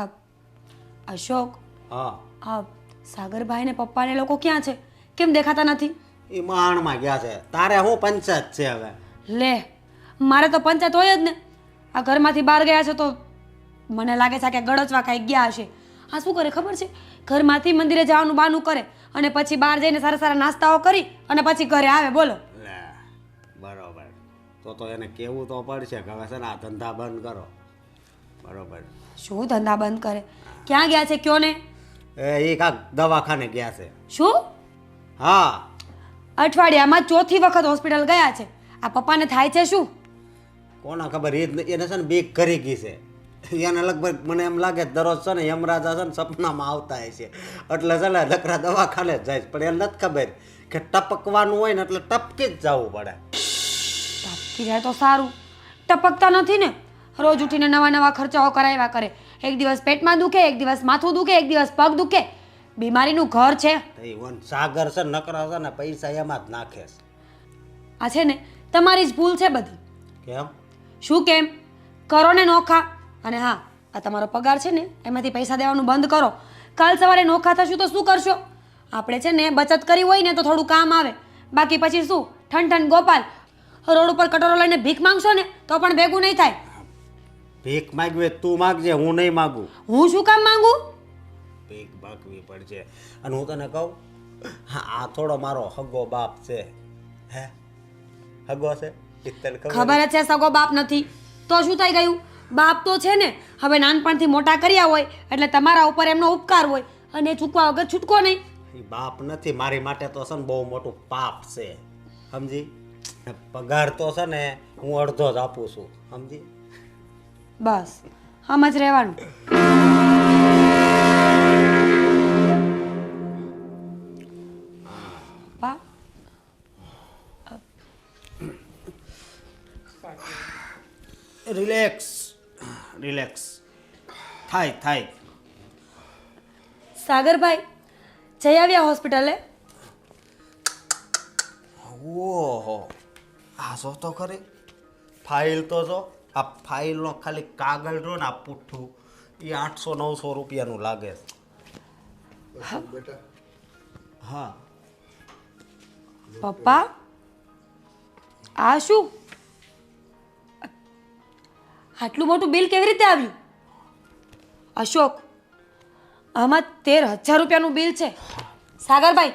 આ અશોક, હા આ સાગરભાઈ ને પપ્પા ને લોકો ક્યાં છે? કેમ દેખાતા નથી? એ માણમાં ગયા છે. તારે શું પંચાયત છે હવે? લે, મારે તો પંચાયત હોય જ ને. આ ઘરમાંથી બહાર ગયા છે તો મને લાગે છે કે ગળચવા કાંઈ ગયા હશે. આ શું કરે ખબર છે? ઘરમાંથી મંદિરે જવાનું બહાનું કરે અને પછી બહાર જઈને સારા સારા નાસ્તાઓ કરી અને પછી ઘરે આવે. બોલો. લે બરોબર. તો એને કેવું તો પડશે કે હવે છે ને આ ધંધા બંધ કરો. બરોબર. શું ધંધા બંધ કરે? ક્યાં ગયા છે કયો ને? એ કાંક દવાખાને ગયા છે. શું? હા અઠવાડિયામાં ચોથી વખત હોસ્પિટલ ગયા છે. આ પપ્પાને થાય છે શું? કોના ખબર, એને છે ને બીક કરી ગઈ છે. એને લગભગ મને એમ લાગે દરરોજ છે ને યમરાજા છે ને સપનામાં આવતા હશે. એટલે છે ને લકડા દવાખાને જ જાય છે. પણ એને નથી ખબર કે ટપકવાનું હોય ને એટલે ટપકી જ જવું પડે. ટપકી જાય તો સારું. ટપકતા નથી ને. રોજ ઉઠીને નવા નવા ખર્ચાઓ કરાવ્યા કરે. એક દિવસ પેટમાં દુખે, એક દિવસ માથું દુખે, એક દિવસ પગ દુખે. બીમારીનું ઘર છે. એ સાગર છે નકરા છે ને પૈસા એમાં જ નાખે છે. આ છે ને તમારી જ ભૂલ છે બધી. કેમ? શું કેમ? કરો ને નોખા. અને હા, આ તમારો પગાર છે ને એમાંથી પૈસા દેવાનું બંધ કરો. કાલ સવારે નોખા થશું તો શું કરશો? આપણે છે ને બચત કરી હોય ને તો થોડું કામ આવે. બાકી પછી શું ઠન ગોપાલ રોડ ઉપર કટોરો લઈને ભીખ માંગશો ને તો પણ ભેગું નહીં થાય. ભીખ માગવી હોય તું માગજે, હું નહીં માગું. હું શું કામ માંગુ? ભીખ માગવી પડશે. અને હું તને કહું, હા આ થોડો મારો હગો બાપ છે. હે હગો છે? તને ખબર જ છે સગો બાપ નથી તો શું થઈ ગયું? બાપ તો છે ને. હવે નાનપણથી મોટા કર્યા હોય એટલે તમારા ઉપર એમનો ઉપકાર હોય અને ચૂકવા વગર છૂટકો નહીં. એ બાપ નથી, મારી માટે તો છે ને બહુ મોટું પાપ છે. સમજી? પગાર તો છે ને હું અડધો જ આપું છું. સમજી? બસ આમ જ રહેવાનું. પા રિલેક્સ રિલેક્સ થાય. સાગરભાઈ જઈ આવ્યા હોસ્પિટલે? ઓહો, આ જો તો ખરી ફાઇલ તો જો. આ ફાઇલનો ખાલી કાગળ જો ને આ પુઠ્ઠું એ 800-900 રૂપિયાનું લાગે છે. હા પપ્પા આ શું? આટલું મોટું બિલ કેવી રીતે આવ્યું? અશોક, આમાં 13,000 રૂપિયાનું બિલ છે. સાગરભાઈ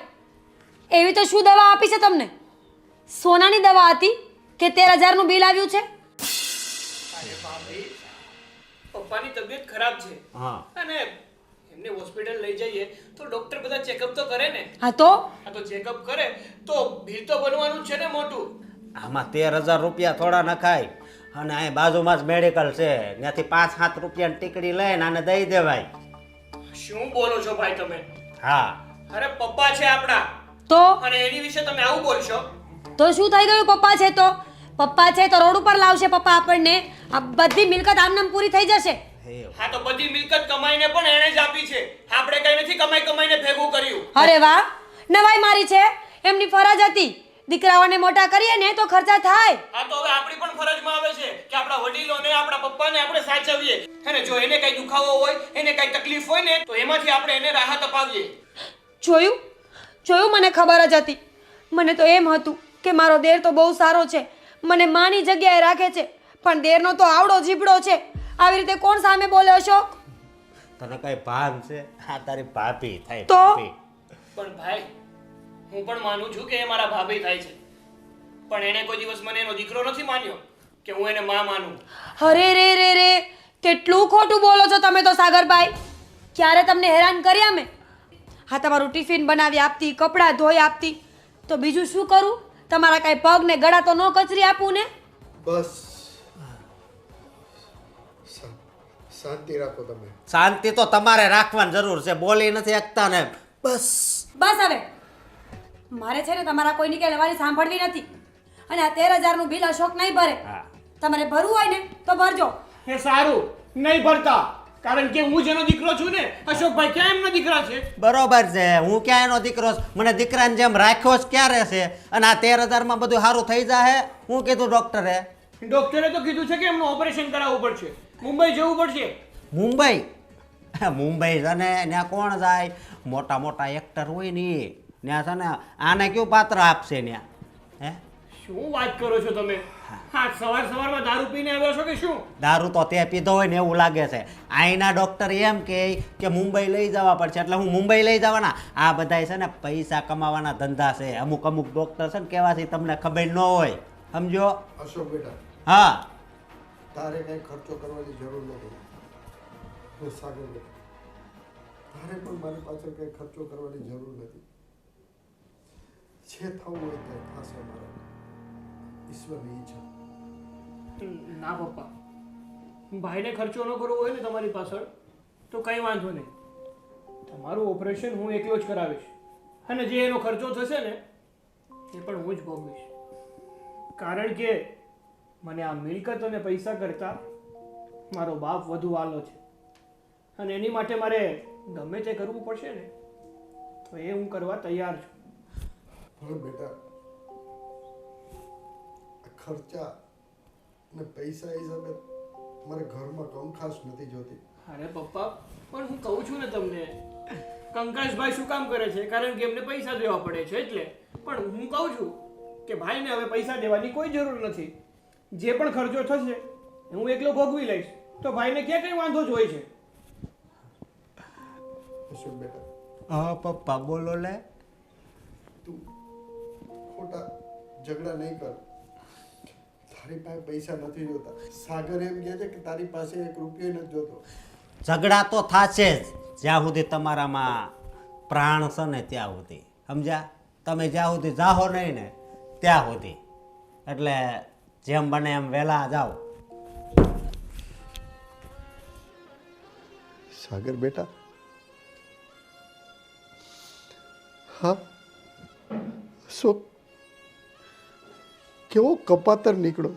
એવી તો શું દવા આપી છે તમને? સોનાની દવા હતી કે 13,000નું બિલ આવ્યું છે? પપ્પાની તબિયત ખરાબ છે. હા અને એમને હોસ્પિટલ લઈ જઈએ તો ડોક્ટર બધા ચેકઅપ તો કરે ને. હા તો ચેકઅપ કરે તો બિલ તો બનવાનું જ છે ને મોટું. આમાં 13,000 રૂપિયા થોડા નખાય. અને અહીં બાજુમાં જ મેડિકલ છે, ત્યાંથી 5-7 રૂપિયાની ટીકડી લઈને આને દઈ દેવાય. શું બોલો છો ભાઈ તમે? હા અરે પપ્પા છે આપણા તો અને એની વિશે તમે આવું બોલશો? તો શું થઈ ગયું? પપ્પા છે તો પપ્પા છે તો રોડ ઉપર લાવશે પપ્પા આપણને. આ બધી મિલકત આમનામ પૂરી થઈ જશે. હા તો બધી મિલકત કમાઈને પણ એણે જ આપી છે. આપણે કઈ નથી કમાઈને ભેગું કર્યું. અરે વાહ, નવાઈ મારી છે. એમની ફરજ હતી. દીકરાઓને મોટા કરીએ ને તો ખર્ચા થાય. હા તો હવે આપણી પણ ફરજમાં આવે છે કે આપણા વડીલોને આપણા પપ્પાને આપણે સાચવીએ. અને જો એને કઈ દુખાવો હોય, એને કઈ તકલીફ હોય ને તો એમાંથી આપણે એને રાહત અપાવીએ. જોયું મને ખબર જ હતી. મને તો એમ હતું કે મારો દેર તો બહુ સારો છે, મને માની જગ્યાએ રાખે છે, પણ દેરનો તો આવડો જીબડો છે. આવી રીતે કોણ સામે બોલે અશોક? તને કઈ ભાન છે? હા તારી ભાભી થાય. તો? ભાભી. પણ ભાઈ હું પણ માનું છું કે એ મારા ભાભી થાય છે, પણ એને કોઈ દિવસ મને એનો દીકરો નથી માન્યો કે હું એને માં માનું. અરે રે કેટલું ખોટું બોલો છો તમે તો સાગરભાઈ. ક્યારે તમને હેરાન કર્યા મેં? હા તમારું ટિફિન બનાવી આપતી, કપડાં ધોઈ આપતી, તો બીજું શું કરું? તમારા કાંઈ પગ ને ગળા તો ન કચરી આપું ને? બસ શાંતિ રાખો તમે. શાંતિ તો તમારે રાખવાની જરૂર છે. બોલી નથી શકતા ને. બસ હવે મારે છે ને તમારા કોઈની કે લેવાની સાંભળવી નથી. અને આ 13,000નું બિલ અશોક નહીં ભરે. તમારે ભરવું હોય ને તો ભરજો. એ સારું, નહીં ભરતા, કારણ કે હું જેનો દીકરો છું ને. અશોકભાઈ ક્યાં એમનો દીકરા છે? બરોબર છે, હું ક્યાં એનો દીકરો છું? મને દીકરાને જેમ રાખ્યો જ ક્યારે છે? અને આ 13,000માં બધું સારું થઈ જાય. હું કીધું ડોક્ટરે? ડોક્ટરે તો કીધું છે કે એમનું ઓપરેશન કરાવવું પડશે, મુંબઈ જવું પડશે. મુંબઈ? મુંબઈ છે ને ત્યાં કોણ જાય? મોટા મોટા એક્ટર હોય ને એ ત્યાં છે ને આને કયું પાત્ર આપશે ત્યાં? હે શું વાત કરો છો તમે? હા, સવારમાં દારૂ પીને આવ્યો છો કે શું? દારૂ તો તે પીધો હોય ને એવું લાગે છે. અહીંના ડૉક્ટર એમ કે મુંબઈ લઈ જવા પડશે, એટલે હું મુંબઈ લઈ જવાના. આ બધાય છે ને પૈસા કમાવાના ધંધા છે. અમુક ડૉક્ટર છે ને કેવાથી તમને ખબર ન હોય, સમજો? અશોક બેટા, હા, તારે કઈ ખર્ચો કરવાની જરૂર નથી. અને સાગર બેટા, તારે પણ મારી પાછળ કઈ ખર્ચો કરવાની જરૂર નથી. જે થવું હોય તે થશે મારા ઈશ્વરની ઈચ્છા. ના પપ્પા, ભાઈને ખર્ચો ન કરવો હોય ને તમારી પાછળ તો કંઈ વાંધો નહીં. તમારું ઓપરેશન હું એકલો જ કરાવીશ, અને જે એનો ખર્ચો થશે ને એ પણ હું જ ભોગવીશ. કારણ કે મને આ મિલકત અને પૈસા કરતાં મારો બાપ વધુ વાલો છે, અને એની માટે મારે ગમે તે કરવું પડશે ને તો એ હું કરવા તૈયાર છું. પણ બેટા, ખર્ચા ને પૈસા હિસાબે મારે ઘરમાં કંકાસ નથી જોતી. અરે પપ્પા, પણ હું કહું છું ને તમને, કંકાસભાઈ શું કામ કરે છે? કારણ કે એમને પૈસા દેવા પડે છે એટલે. પણ હું કહું છું કે ભાઈને હવે પૈસા દેવાની કોઈ જરૂર નથી. જે પણ ખર્ચો થશે હું એકલો ભોગવી લઈશ, તો ભાઈને ક્યાં કઈ વાંધો જ હોય છે. અશોક બેટા, હા પપ્પા બોલો લે. તું ખોટા ઝઘડા નહીં કર. તારી પાસે પૈસા નથી જોતા. સાગર એમ કહે છે કે તારી પાસે 1 રૂપિયો નથી જોતો. ઝઘડા તો થશે જ જ્યાં સુધી તમારામાં પ્રાણ છે ને ત્યાં સુધી, સમજ્યા? તમે જ્યાં સુધી જાઓ નહીં ને ત્યાં સુધી. એટલે જેમ બને એમ વહેલા જાઓ. સાગર બેટા, હા, અશોક કેવો કપાતર નીકળો.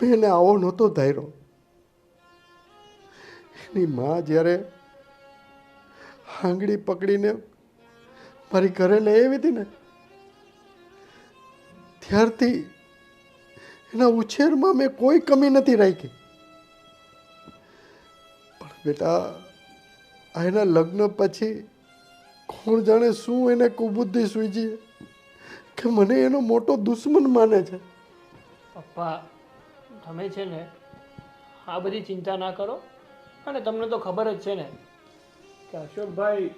મેં એને આવો નહોતો ધાર્યો. એની માં જ્યારે આંગળી પકડીને મારી ઘરે લઈ આવી હતી ને, ત્યારથી એના ઉછેરમાં મેં કોઈ કમી નથી રાખી. પણ બેટા, આ એના લગ્ન પછી કોણ જાણે શું એને કુબુદ્ધિ સૂઝી કે મને એનો મોટો દુશ્મન માને છે. પપ્પા, તમે છે ને આ બધી ચિંતા ના કરો. અને તમને તો ખબર જ છે ને કે અશોકભાઈ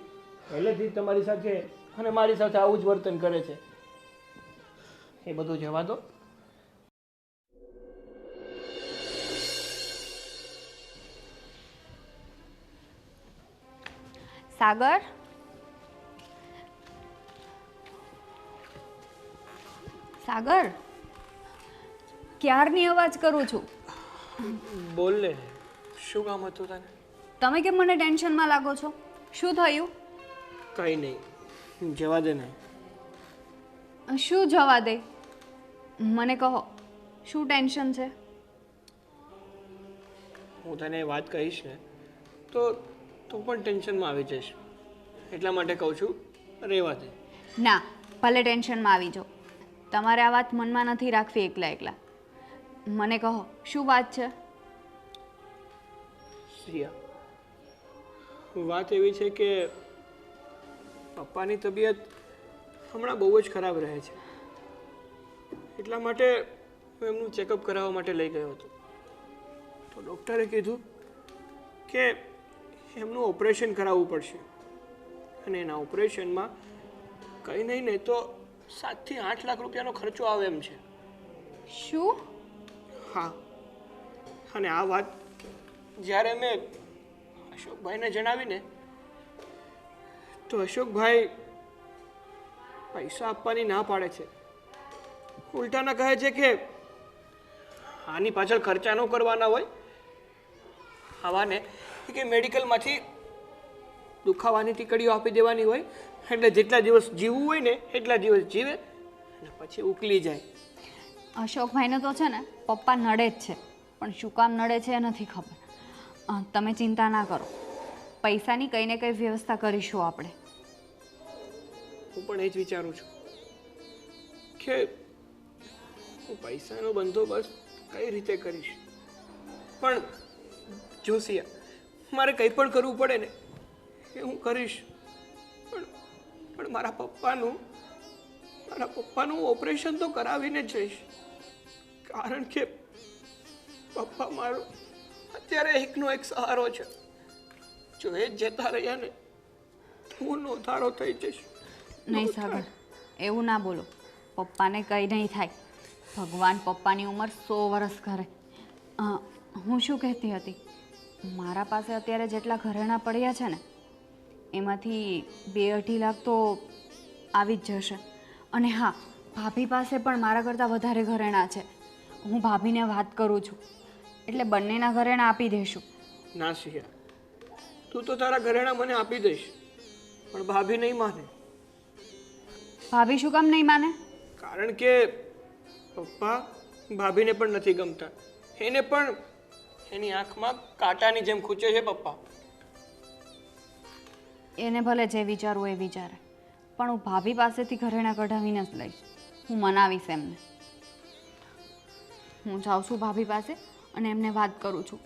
પહેલેથી જ તમારી સાથે અને મારી સાથે આવું જ વર્તન કરે છે. એ બધું જવા દો. સાગર, સાગર, ક્યારની અવાજ કરું છું. બોલ ને, શું કામ હતું તને? તમે કેમ મને ટેન્શનમાં લાગો છો? શું થયું? કંઈ નહીં, જવા દે ને. શું જવા દે? મને કહો, શું ટેન્શન છે? હું તને વાત કહીશ ને તો તું પણ ટેન્શનમાં આવી જઈશ. એટલા માટે કહું છું, રહેવા દે. ના, ભલે ટેન્શનમાં આવી જાઓ, તમારે આ વાત મનમાં નથી રાખવી એકલા એકલા. મને કહો, શું વાત છે? સિયા, વાત એવી છે કે પપ્પાની તબિયત હમણાં બહુ જ ખરાબ રહે છે. એટલા માટે હું એમનું ચેકઅપ કરાવવા માટે લઈ ગયો હતો. તો ડૉક્ટરે કીધું કે એમનું ઓપરેશન કરાવવું પડશે, અને એના ઓપરેશનમાં કંઈ નહીં ને તો 7 થી 8 લાખ રૂપિયાનો ખર્ચો આવે એમ છે. શું? હા, અને આ વાત જ્યારે મેં અશોકભાઈને જણાવીને તો અશોકભાઈ પૈસા આપવાની ના પાડે છે. ઉલટાના કહે છે કે આની પાછળ ખર્ચા ન કરવાના હોય, આવાને કે મેડિકલમાંથી દુખાવાની ટીકડીઓ આપી દેવાની હોય, એટલે જેટલા દિવસ જીવવું હોય ને એટલા દિવસ જીવે અને પછી ઉકલી જાય. અશોકભાઈને તો છે ને પપ્પા નડે જ છે, પણ શું કામ નડે છે એ નથી ખબર. તમે ચિંતા ના કરો, પૈસાની કંઈ ને કંઈ વ્યવસ્થા કરીશું આપણે. હું પણ એ જ વિચારું છું કે હું પૈસાનો બંદોબસ્ત કઈ રીતે કરીશ. પણ જોશિયા, મારે કંઈ પણ કરવું પડે ને એ હું કરીશ, પણ મારા પપ્પાનું ઓપરેશન તો કરાવીને જ જઈશ, કારણ કે પપ્પા મારો અત્યારે એકનો એક સહારો છે. જો એ જ જતા રહ્યા ને હું નોંધારો થઈ જઈશ. નહીં સાગર, એવું ના બોલો. પપ્પાને કંઈ નહીં થાય. ભગવાન પપ્પાની ઉંમર 100 વર્ષ કરે. હું શું કહેતી હતી, મારા પાસે અત્યારે જેટલા ઘરેણાં પડ્યા છે ને એમાંથી 2-2.5 લાખ તો આવી જ જશે. અને હા, ભાભી પાસે પણ મારા કરતાં વધારે ઘરેણાં છે. હું ભાભીને વાત કરું છું એટલે બંનેના ઘરેણાં આપી દઈશું. ના સિયા, તું તો તારા ઘરેણાં મને આપી દઈશ, પણ ભાભી નહીં માને. ભાભી શું કામ નહીં માને? કારણ કે પપ્પા ભાભીને પણ નથી ગમતા. એને પણ એની આંખમાં કાંટાની જેમ ખૂંચે છે પપ્પા. એને ભલે જે વિચારવું એ વિચારે, પણ હું ભાભી પાસેથી ઘરેણાં કઢાવીને જ લઈશ. હું મનાવીશ એમને. હું જાઉં છું ભાભી પાસે અને એમને વાત કરું છું.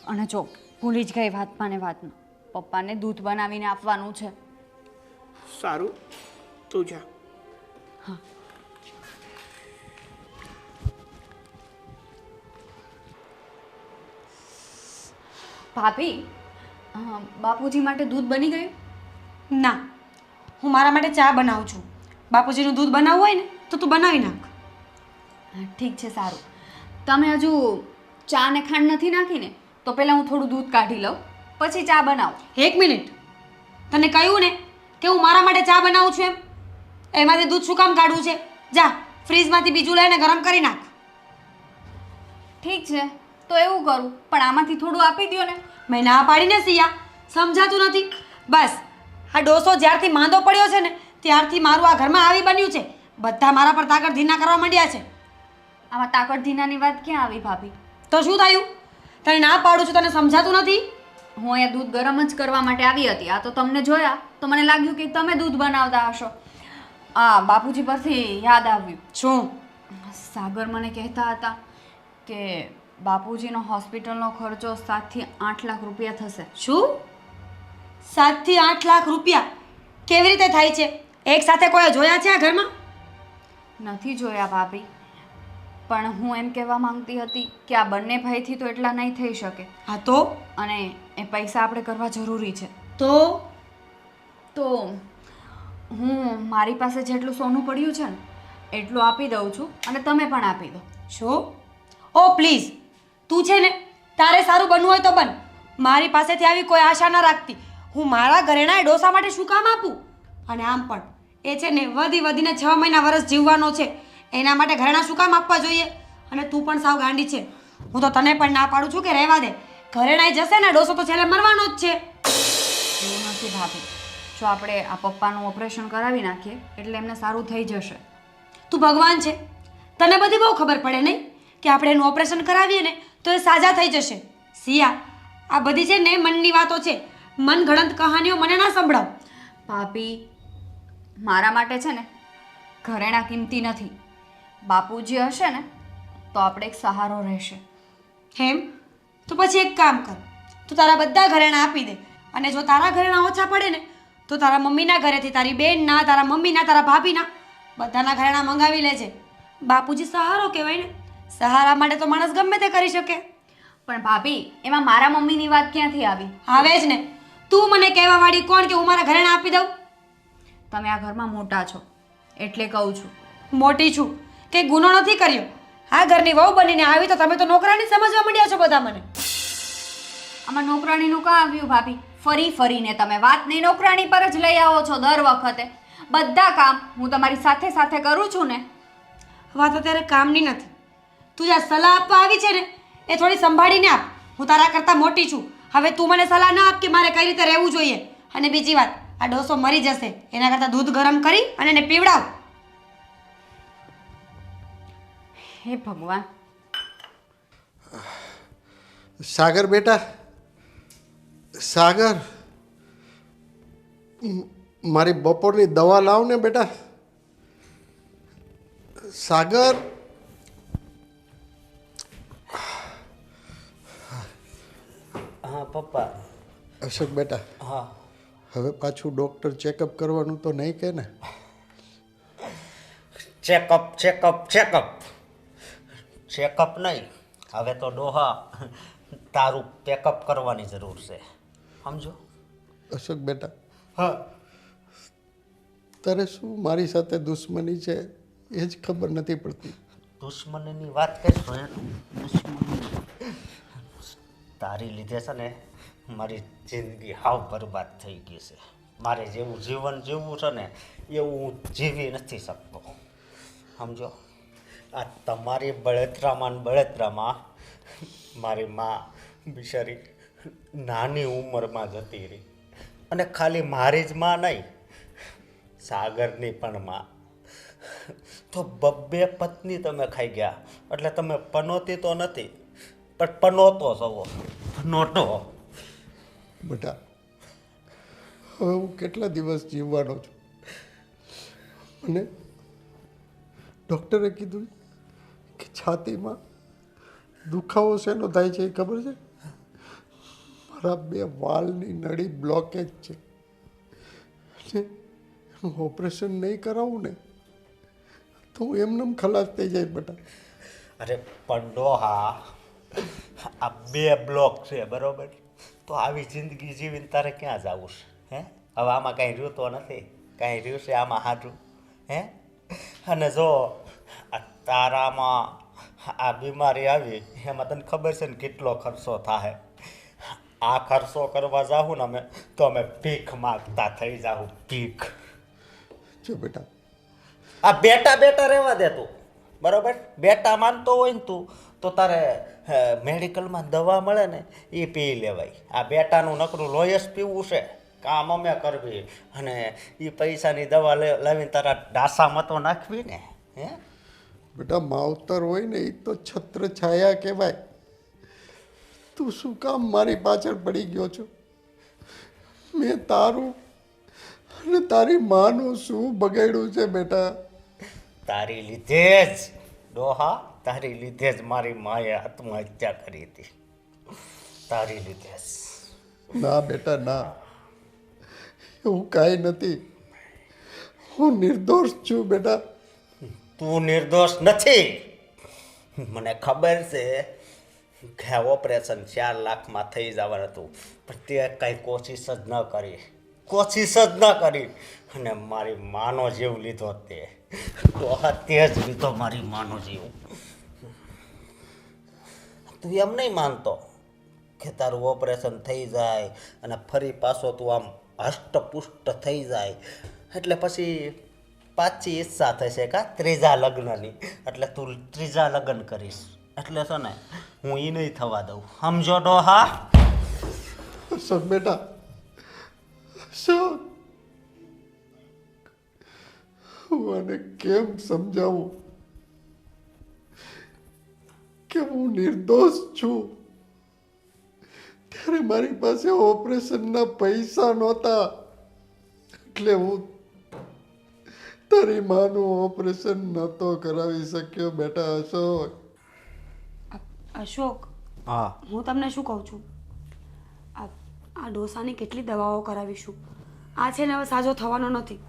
અને જો ભૂલી જ ગઈ વાતમાં ને વાતમાં, પપ્પાને દૂધ બનાવીને આપવાનું છે. સારું, તું જા. હા. ભાભી, બાપુજી માટે દૂધ બની ગયું? ના, હું મારા માટે ચા બનાવું છું. બાપુજીનું દૂધ બનાવવું હોય ને તો તું બનાવી નાખ. હા, ઠીક છે, સારું. તમે હજુ ચા ને ખાંડ નથી નાખીને? તો પહેલાં હું થોડું દૂધ કાઢી લઉં, પછી ચા બનાવું. 1 મિનિટ, તને કહ્યું ને કે હું મારા માટે ચા બનાવું છું એમ? એમાંથી દૂધ શું કામ કાઢવું છે? જા ફ્રીજમાંથી બીજું લઈને ગરમ કરી નાખ. ઠીક છે, તો એવું કરું, પણ આમાંથી થોડું આપી દો ને. મેં ના પાડીને સિયા, સમજાતું નથી. બસ આ ડોસો જ્યારથી માંદો પડ્યો છે ને ત્યારથી મારું આ ઘરમાં આવી બન્યું છે. બધા મારા પર તાકડ ધીના કરવા માંડ્યા છે. આમાં તાકડ ધીનાની વાત ક્યાં આવી ભાભી? તો શું થયું? તને ના પાડું છું, તને સમજાતું નથી? હું અહીંયા દૂધ ગરમ જ કરવા માટે આવી હતી. આ તો તમને જોયા તો મને લાગ્યું કે તમે દૂધ બનાવતા હશો. બાપુજી પરથી યાદ આવ્યું. શું? સાગર મને કહેતા હતા કે બાપુજીનો હોસ્પિટલનો ખર્ચો 7 થી 8 લાખ રૂપિયા થશે. શું? 7 થી 8 લાખ રૂપિયા કેવી રીતે થાય છે? એક સાથે કોઈ જોયા છે આ ઘરમાં? નથી જોયા ભાભી, પણ હું એમ કહેવા માંગતી હતી કે આ બંને ભાઈથી તો એટલા નહીં થઈ શકે. હા તો? અને એ પૈસા આપણે કરવા જરૂરી છે. તો હું મારી પાસે જેટલું સોનું પડ્યું છે ને એટલું આપી દઉં છું અને તમે પણ આપી દો. શું? ઓ પ્લીઝ, તું છે ને તારે સારું બનવું હોય તો બન. મારી પાસેથી આવી કોઈ આશા ના રાખતી. હું મારા ઘરેણા એ ડોસા માટે શું કામ આપું? અને આમ પણ એ છે ને વધીને 6 મહિના વર્ષ જીવવાનો છે. એના માટે ઘરેણા શું કામ આપવા જોઈએ? અને તું પણ સાવ ગાંડી છે. હું તો તને પણ ના પાડું છું કે રહેવા દે. ઘરેણાઈ જશે ને ડોસો તો છેલ્લે મરવાનો જ છે. એવું નથી ભાભી, જો આપણે આ પપ્પાનું ઓપરેશન કરાવી નાખીએ એટલે એમને સારું થઈ જશે. તું ભગવાન છે, તને બધી બહુ ખબર પડે નહીં કે આપણે એનું ઓપરેશન કરાવીએ ને તો એ સાજા થઈ જશે. સિયા, આ બધી છે ને મનની વાતો છે. મનગણત કહાનીઓ મને ના સંભળાવ. ભાભી, મારા માટે છે ને ઘરેણા કિંમતી નથી. બાપુજી હશે ને તો આપણે એક સહારો રહેશે. હેમ, તો પછી એક કામ કર, તું તારા બધા ઘરેણાં આપી દે. અને જો તારા ઘરેણાં ઓછા પડે ને તો તારા મમ્મીના ઘરેથી, તારી બેનના, તારા મમ્મીના, તારા ભાભીના બધાના ઘરેણાં મંગાવી લેજે. બાપુજી સહારો કહેવાય ને. સહારા માટે તો માણસ ગમે તે કરી શકે. પણ ભાભી, એમાં મારા મમ્મીની વાત ક્યાંથી આવી? આવે જ ને. તું મને કહેવા વાળી કોણ કે હું મારા ઘરેણાં આપી દઉં? તમે આ ઘરમાં મોટા છો એટલે કહું છું. મોટી છું કે ગુનો નથી કર્યો. આ ઘરની વહુ બનીને આવી તો તમે તો નોકરાની સમજવા માંડ્યા છો બધા મને. આમાં નોકરાણીનું કાં આવ્યું ભાભી? ફરીને તમે વાતને નોકરાણી પર જ લઈ આવો છો દર વખતે. બધા કામ હું તમારી સાથે સાથે કરું છું ને. વાત અત્યારે કામની નથી. તું જ્યાં સલાહ આપવા આવી છે ને એ થોડી સંભાળીને આપ. હું તારા કરતાં મોટી છું. હવે તું મને સલાહ ના આપ કે મારે કઈ રીતે રહેવું જોઈએ. અને બીજી વાત, આ ડોસો મરી જશે એના કરતાં દૂધ ગરમ કરી અને એને પીવડાવ. હે ભગવાન. સાગર બેટા, સાગર, મારી બપોરની દવા લાવ ને બેટા. સાગર, હા પપ્પા, અશોક બેટા, હા હવે પાછું ડૉક્ટર ચેકઅપ કરવાનું તો નહીં કે ને? ચેકઅપ ચેકઅપ ચેકઅપ ચેકઅપ નહીં, હવે તો ડોહા તારું પેકઅપ કરવાની જરૂર છે, સમજો? અશોક બેટા, હા તારે શું મારી સાથે દુશ્મની છે એ જ ખબર નથી પડતી. દુશ્મનીની વાત કરીશ ને, દુશ્મની તારી લીધે છે ને મારી જિંદગી હાવ બરબાદ થઈ ગઈ છે. મારે જેવું જીવન જીવવું છે ને એવું હું જીવી નથી શકતો, સમજો? આ તમારી બળતરામાં મારી માં બિચારી નાની ઉંમરમાં જતી રહી, અને ખાલી મારી જ માં નહીં, સાગરની પણ માં. તો બબ્બે પત્ની તમે ખાઈ ગયા, એટલે તમે પનોતી તો નથી પણ પનોતો છો, પનોટો. બેટા, હવે હું કેટલા દિવસ જીવવાનો છું? મને ડૉક્ટરે કીધું કે છાતીમાં દુખાવો શેનો થાય છે એ ખબર છે? મારા 2 વાલની નળી બ્લોકેજ છે. ઓપરેશન નહીં કરાવું ને તો હું એમનેમ ખલાસ થઈ જાય બેટા. અરે પણ ડોહા, આ 2 બ્લોક છે બરોબર, તો આવી જિંદગી જીવીને તારે ક્યાં જવું છે? હે, હવે આમાં કાંઈ રહ્યું તો નથી, કાંઈ રહ્યું છે આમાં હાજું? હે, અને જો આ તારામાં આ બીમારી આવી એમાં તને ખબર છે ને કેટલો ખર્ચો થાય? આ ખર્ચો કરવા જાઉં ને તો અમે ભીખ માગતા થઈ જાઉં, ભીખ. જો બેટા, આ બેટા રહેવા દે તું, બરોબર? બેટા માનતો હોય ને તું તો તારે મેડિકલમાં દવા મળે ને એ પી લેવાય. આ બેટાનું નકરું લોહી જ પીવું છે, કામ અમે કરવી, અને એ પૈસાની દવા લાવીને તારા ડાસામાં તો નાખવી ને. હે બેટા, માવતર હોય ને એ તો છત્ર છાયા કહેવાય. તું શું કામ મારી પાછળ પડી ગયો છો? મેં તારું અને તારી માનું શું બગાડ્યું છે બેટા? તારી લીધે જ ડોહા, તારી લીધે જ મારી માએ આત્મહત્યા કરી હતી, તારી લીધે જ. ના બેટા ના, એવું કાંઈ નથી. હું નિર્દોષ છું બેટા. તું નિર્દોષ નથી, મને ખબર છે કે ઓપરેશન 4 લાખમાં થઈ જવાનું હતું, પણ તે કાંઈ કોશિશ જ ન કરી, અને મારી માનો જીવ લીધો. તે જ લીધો મારી માનો જીવ. તું એમ નહીં માનતો કે તારું ઓપરેશન થઈ જાય અને ફરી પાછો તું આમ હષ્ટપુષ્ટ થઈ જાય એટલે પછી પાછી ઈચ્છા થશે કા ત્રીજા લગ્નની, એટલે તું ત્રીજા લગ્ન કરીશ. એટલે છે ને હું એ નહીં થવા દઉં, સમજો ડોહા? અશોક બેટા, અશોક, હું આને કેમ સમજાવું કે હું નિર્દોષ છું? ત્યારે મારી પાસે ઓપરેશનના પૈસા નહોતા, એટલે હું તારી માનું ઓપરેશન નહોતો કરાવી શક્યો બેટા. અશોક, અશોક, હા હું તમને શું કહું છું, આ ડોસાની કેટલી દવાઓ કરાવીશું, આ છે ને હવે સાજો થવાનો નથી,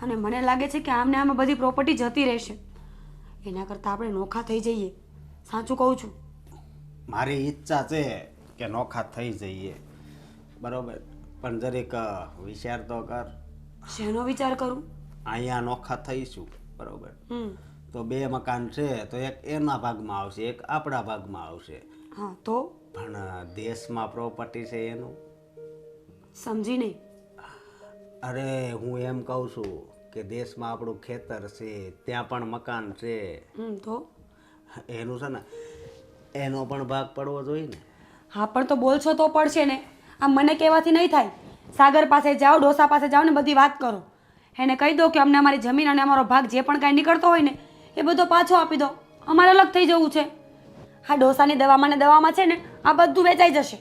અને મને લાગે છે કે આમને આમાં બધી પ્રોપર્ટી જતી રહેશે. એના કરતાં આપણે નોખા થઈ જઈએ. સાચું કહું છું? મારી ઈચ્છા છે કે નોખા થઈ જઈએ, બરોબર, પણ જરીક વિચાર તો કર. શેનો વિચાર કરું? અહીંયા નોખા થઈશું, બરોબર, તો 2 મકાન છે, તો એક એના ભાગમાં આવશે, એક આપણા ભાગમાં આવશે. હા તો પણ દેશમાં પ્રોપર્ટી છે એનું સમજી નહીં. અરે હું એમ કહું છું કે દેશમાં આપણું ખેતર છે, ત્યાં પણ મકાન છે, તો એનું છે ને એનો પણ ભાગ પડવો જોઈએ ને. હા પણ તો બોલશો તો પડશે ને, આ મને કહેવાથી નહીં થાય. સાગર પાસે જાઓ, ડોસા પાસે જાઓ ને બધી વાત કરો, એને કહી દો કે અમને અમારી જમીન અને અમારો ભાગ જે પણ કાંઈ નીકળતો હોય ને એ બધો પાછો આપી દો, અમારે અલગ થઈ જવું છે. આ ડોસાની દવામાં ને દવામાં છે ને આ બધું વેચાઈ જશે.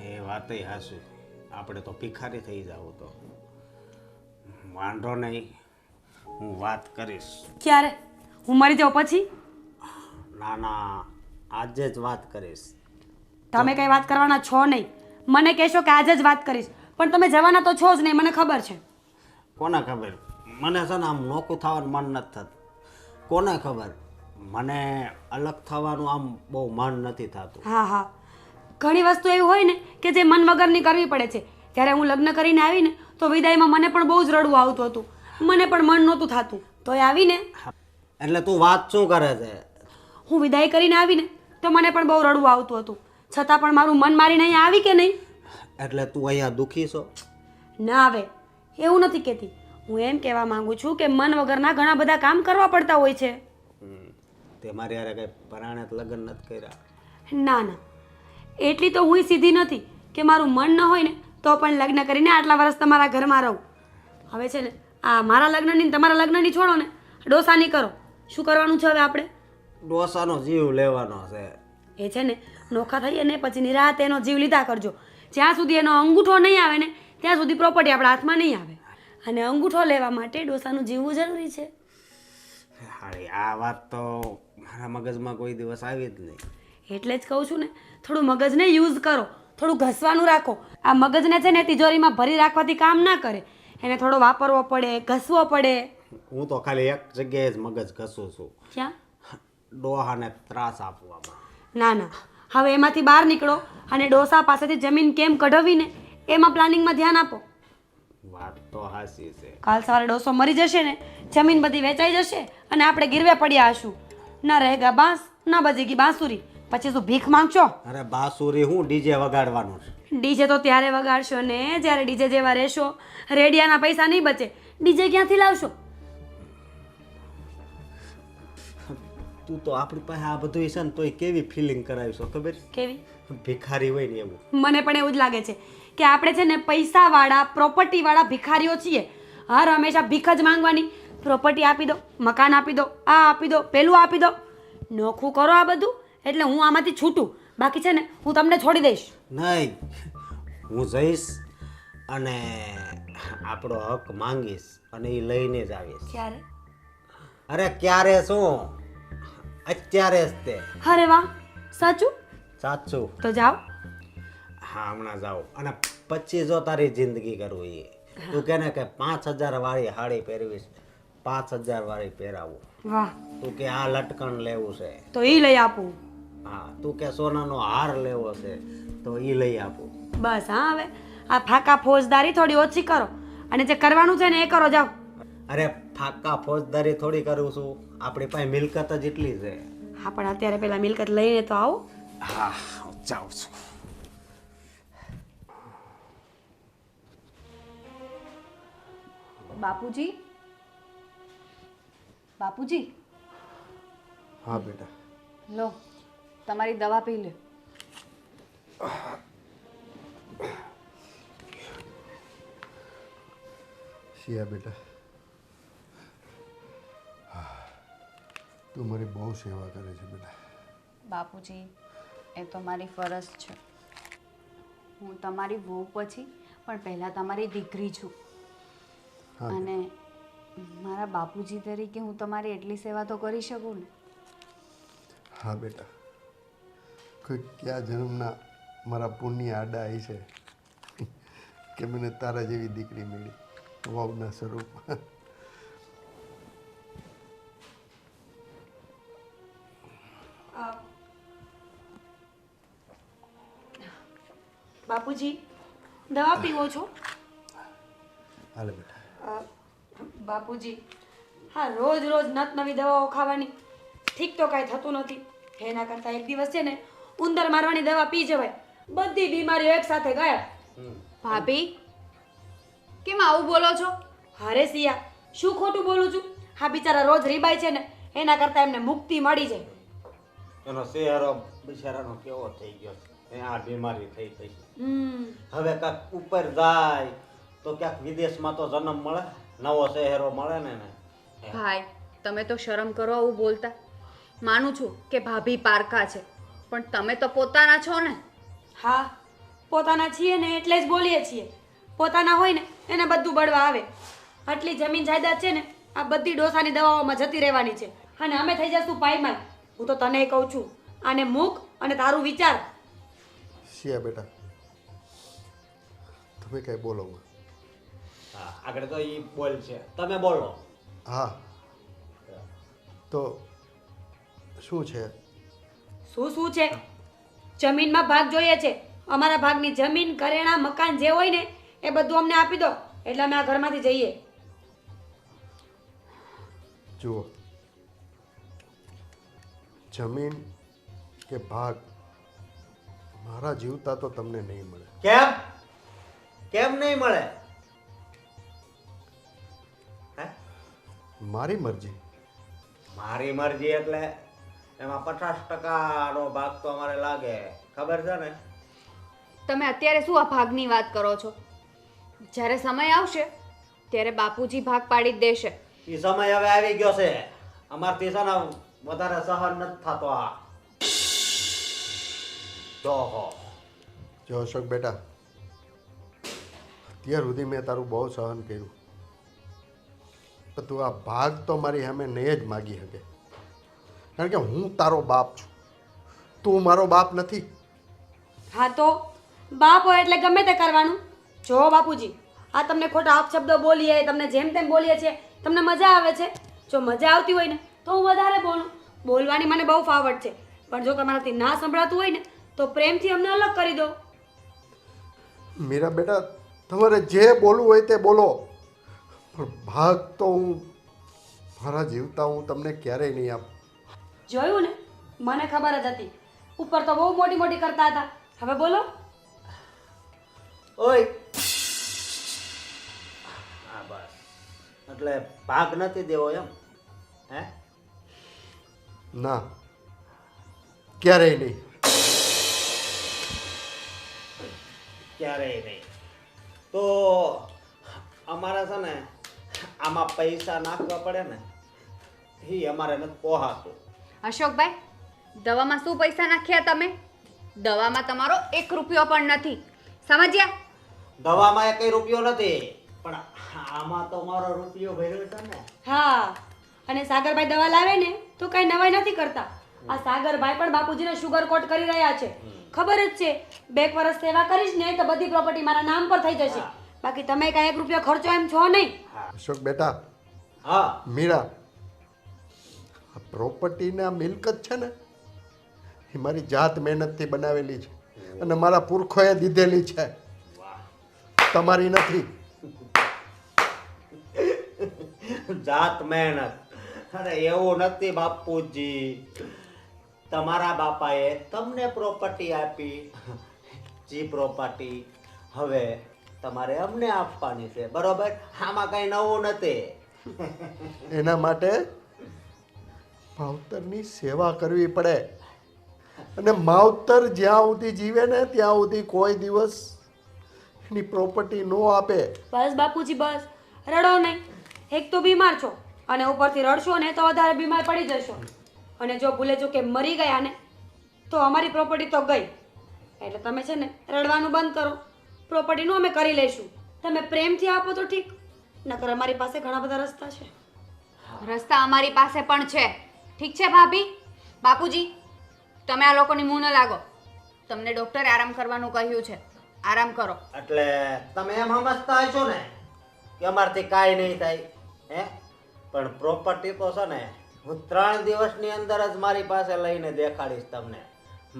એ વાતય હાચી, આપણે તો ભિખારી થઈ જાવ તો વાંધો નહીં, હું વાત કરીશ. ક્યારે? હું મરી જાઉં પછી? ના ના, આજે જ વાત કરીશ. તમે કંઈ વાત કરવાના છો નહીં. મને કહેશો કે આજે જ વાત કરીશ, પણ તમે જવાના તો છો જ નહીં, મને ખબર છે. કોને ખબર? મને છે ને આમ નોખું થવાનું મન નથી થતું. કોને ખબર? મને અલગ થવાનું આમ બહુ મન નથી થતું. હા હા, ઘણી વસ્તુ એવી હોય ને કે જે મન વગરની કરવી પડે છે. જ્યારે હું લગ્ન કરીને આવીને તો વિદાયમાં મને પણ બહુ જ રડવું આવતું હતું, મને પણ મન નહોતું થતું. તોય આવીને એટલે તું વાત શું કરે છે? હું વિદાય કરીને આવીને તો મને પણ બહુ રડવું આવતું હતું, છતાં પણ મારું મન મારીને અહીંયા આવી કે નહીં? એટલે તું અહીંયા દુખી છો? ના આવે એવું નથી કહેતી. હું એમ કહેવા માંગુ છું કે મન વગરના ઘણા બધા કામ કરવા પડતા હોય છે. તે મારી યારે કઈ પરાણે લગ્ન નથી કર્યા? ના ના, એટલી તો હું સીધી નથી કે મારું મન ન હોય ને તો પણ લગ્ન કરીને આટલા વર્ષ તમારા ઘરમાં રહું. હવે છે ને આ મારા લગ્નની ને તમારા લગ્નની છોડો ને, ડોસાની કરો. શું કરવાનું છે હવે આપણે? ડોસાનો જીવ લેવાનો છે. એ છે ને નોખા થઈએ ને પછી નિરાતે એનો જીવ લીધા કરજો. જ્યાં સુધી એનો અંગૂઠો નહીં આવે ને ત્યાં સુધી પ્રોપર્ટી આપણા હાથમાં નહીં આવે. અને અંગૂઠો લેવા માટે ડોસાનું જીવવું જરૂરી છે. હારી, આ વાત તો મારા મગજમાં કોઈ દિવસ આવી જ નહીં. એટલે જ કહું છું ને, થોડું મગજને યુઝ કરો, થોડું ઘસવાનું રાખો. આ મગજને છે ને તિજોરીમાં ભરી રાખવાથી કામ ના કરે, એને થોડો વાપરવો પડે, ઘસવો પડે. હું તો ખાલી એક જગ્યાએ જ મગજ ઘસું છું, ક્યાં? ડોહાને ત્રાસ આપવામાં. ના ના, હવે એમાંથી બહાર નીકળો અને ડોસા પાસેથી જમીન કેમ કઢાવી ને એમાં પ્લાનિંગમાં ધ્યાન આપો. વાત તો હાચી છે. કાલ સવારે ડોસો મરી જશે ને, જમીન બધી વેચાઈ જશે અને આપણે ગીરવે પડ્યા હશું. ના રહેગા બાંસ, ના બજેગી બાંસુરી. પછી શું ભીખ માંગશો? અરે બાસુરી હું ડીજે વગાડવાનું છે. ડીજે તો ત્યારે વગાડશો ને જ્યારે ડીજે જેવા રહેશો. રેડિયાના પૈસા નહીં બચે, ડીજે ક્યાંથી લાવશો? તું તો આપણી પાસે આ બધું છે ને તોય કેવી ફિલિંગ કરાવીશો ખબર? કેવી? ભિખારી હોય ને એવું. મને પણ એવું જ લાગે છે કે આપણે છે ને પૈસાવાળા, પ્રોપર્ટીવાળા ભિખારીઓ છીએ. હર હંમેશા ભીખ જ માંગવાની. પ્રોપર્ટી આપી દો, મકાન આપી દો, આ આપી દો, પેલું આપી દો. નોખું કરો આ બધું એટલે હું આમાંથી છૂટું. બાકી છે ને હું તમને છોડી દઈશ. નહીં, હું જઈશ અને આપણો હક માંગીશ અને એ લઈને જ આવીશ. ક્યારે? અરે ક્યારે શું, અત્યારે જ તે. અરે વાહ, સાચું? સાચું. તો જાઓ. હા, હમણાં જાઉં. અને પછી જો તારી જિંદગી કરવું એ તું કે ને કે 5000 વાળી સાડી પહેરવીશ, 5000 વાળી પહેરાવું. વાહ, તું કે આ લટકણ લેવું છે, તો એ લઈ આપું. હા. તું કે સોનાનો હાર લેવો છે તો એ લઈ આપું. બસ હા, હવે આ ફાકા ફોજદારી થોડી ઓછી કરો અને જે કરવાનું છે ને એ કરો. જાઓ. અરે ફાકા ફોજદારી થોડી કરું છું, આપણી પાસે મિલકત જ એટલી છે. હા, પણ અત્યારે પેલા મિલકત લઈને તો આવો. હા, જાઉં છું. બાપુજી, બાપુજી, હા બેટા. લો તમારી દવા પી લે. શિયા બેટા, તું મારી બહુ સેવા કરે છે બેટા. બાપુજી, એ તો મારી ફરજ છે. હું તમારી વહુ પછી પણ પહેલાં તમારી દીકરી છું. હા અને મારા બાપુજી તરીકે હું તમારી એટલી સેવા તો કરી શકું ને. હા બેટા, કોઈ ક્યાં જન્મના મારા પુણ્ય આડા આવી છે કે મને તારા જેવી દીકરી મળી, વહુના સ્વરૂપ. બાપુજી, દવા પીવો છો? હાલે બેટા. બાપુજી, હા, રોજ રોજ નત નવી દવાઓ ખાવાની ઠીક તો કાંઈ થતું નથી. એના કરતાં એક દિવસ છે ને ઉંદર મારવાની દવા પી જવાય, બધી બીમારીઓ એક સાથે ગયા. ભાભી, કેમ આવું બોલો છો? અરે સિયા, શું ખોટું બોલું છું? હા, બિચારા રોજ રીબાય છે ને એના કરતાં એમને મુક્તિ મળી જાય. એનો ચહેરો બિચારાનો કેવો થઈ ગયો છે, આ બીમારી થઈ થઈ. હવે કાંક ઉપર જાય તો ક્યાંક વિદેશમાં તો જન્મ મળે, નવો ચહેરો મળે ને. ભાઈ, તમે તો શરમ કરો આવું બોલતા. માનું છું કે ભાભી પારકા છે, પણ તમે તો પોતાના છો ને. હા, પોતાના છીએ ને એટલે જ બોલીએ છીએ. પોતાના હોય ને એને બધું બળવા આવે. આટલી જમીન જાયદાદ છે ને આ બધી ડોસાની દવાઓમાં જતી રહેવાની છે અને અમે થઈ જશું પાયમાલ. હું તો તને કહું છું, આને મૂક અને તારું વિચાર. શિયા બેટા, તમે કંઈ બોલો માં. હા આગળ તો એ બોલ છે, તમે બોલો. હા તો શું છે? શું છે? જમીનમાં ભાગ જોઈએ છે. અમારા ભાગની જમીન, કરેણા, મકાન જે હોય ને એ બધું અમને આપી દો એટલે અમે આ ઘરમાંથી જઈએ. જુઓ, જમીન કે ભાગ મારા જીવતા તો તમને નહીં મળે. કેમ કેમ નહીં મળે? હે મારી મરજી. મારી મરજી એટલે એમાં 50%નો ભાગ તો અમારે લાગે, ખબર છે ને? તમે અત્યારે શું આ ભાગની વાત કરો છો? જ્યારે સમય આવશે ત્યારે બાપુજી ભાગ પાડી જ દેશે. એ સમય હવે આવી ગયો છે. અમારથી છે ને વધારે સહન નથી થતો આ. જો અશોક બેટા, અત્યાર સુધી મેં તારું બહુ સહન કર્યું, પણ તું આ ભાગ તો મારી સામે નહીં જ માગી શકે, કારણ કે હું તારો બાપ છું, તું મારો બાપ નથી. હા તો બાપ હોય એટલે ગમે તે કરવાનું. જો બાપુજી, આ તમને ખોટા અપશબ્દો બોલીએ, તમને જેમ તેમ બોલીએ છે, તમને મજા આવે છે? જો મજા આવતી હોય ને તો હું વધારે બોલું. બોલવાની મને બહુ ફાવટ છે, પણ જો તમારાથી ના સંભળાતું હોય ને તો પ્રેમથી અમને અલગ કરી દો. મીરા બેટા, તમારે જે બોલવું હોય તે બોલો, પણ ભાગ તો હું મારા જીવતા હું તમને ક્યારેય નહીં આપું. જોયું ને, મને ખબર જ હતી. ઉપર તો બહુ મોટી મોટી કરતા હતા, હવે બોલો. ઓય હા બસ, એટલે ભાગ નથી દેવો એમ? હે ના, ક્યારેય નહીં. ક્યારેય નહીં. તો અમારે છે ને આમાં પૈસા નાખવા પડે ને, એ અમારે નથી પોહાતું. અશોકભાઈ, દવામાં શું પૈસા નાખ્યા તમે? દવામાં તમારો 1 રૂપિયો પણ નથી, સમજ્યા? દવામાં કઈ રૂપિયો નથી, પણ આમાં તો મારો રૂપિયો ભર્યો છે ને. હા, અને સાગરભાઈ દવા લાવે ને તો કઈ નવાઈ નથી કરતા. આ સાગરભાઈ પણ બાપુજીને શુગર કોટ કરી રહ્યા છે. ખબર જ છે, 2 વર્ષ સેવા કરીશ ને તો બધી પ્રોપર્ટી મારા નામ પર થઈ જશે. બાકી તમે કઈ 1 રૂપિયો ખર્ચો એમ છો નહીં. અશોક બેટા, હા મીરા, આ પ્રોપર્ટીના મિલકત છે ને એ મારી જાત મહેનતથી બનાવેલી છે અને મારા પુરખોએ દીધેલી છે, તમારી નથી. જાત મહેનત. અરે એવું નથી બાપુજી, તમારા બાપાએ તમને પ્રોપર્ટી આપી, જે પ્રોપર્ટી હવે તમારે અમને આપવાની છે, બરોબર? આમાં કઈ નવું નથી. એના માટે માવતરની સેવા કરવી પડે, અને માવતર જ્યાં સુધી જીવે ને ત્યાં સુધી કોઈ દિવસ એની પ્રોપર્ટી ન આપે. બસ બાપુજી બસ, રડો નહીં. એક તો બીમાર છો અને ઉપરથી રડશો ને તો વધારે બીમાર પડી જશો. અને જો ભૂલે ચૂકે મરી ગયા ને તો અમારી પ્રોપર્ટી તો ગઈ. એટલે તમે છે ને રડવાનું બંધ કરો. પ્રોપર્ટીનું અમે કરી લઈશું. તમે પ્રેમથી આપો તો ઠીક, નકર અમારી પાસે ઘણા બધા રસ્તા છે. રસ્તા અમારી પાસે પણ છે. ઠીક છે ભાભી? બાપુજી, તમે આ લોકોની મું ન લાગો. તમને ડૉક્ટરે આરામ કરવાનું કહ્યું છે, આરામ કરો. એટલે તમે એમ સમજતા હશો ને કે અમારથી કાંઈ નહીં થાય, હે? પણ પ્રોપર્ટી તો છે ને હું 3 દિવસની અંદર જ મારી પાસે લઈને દેખાડીશ તમને,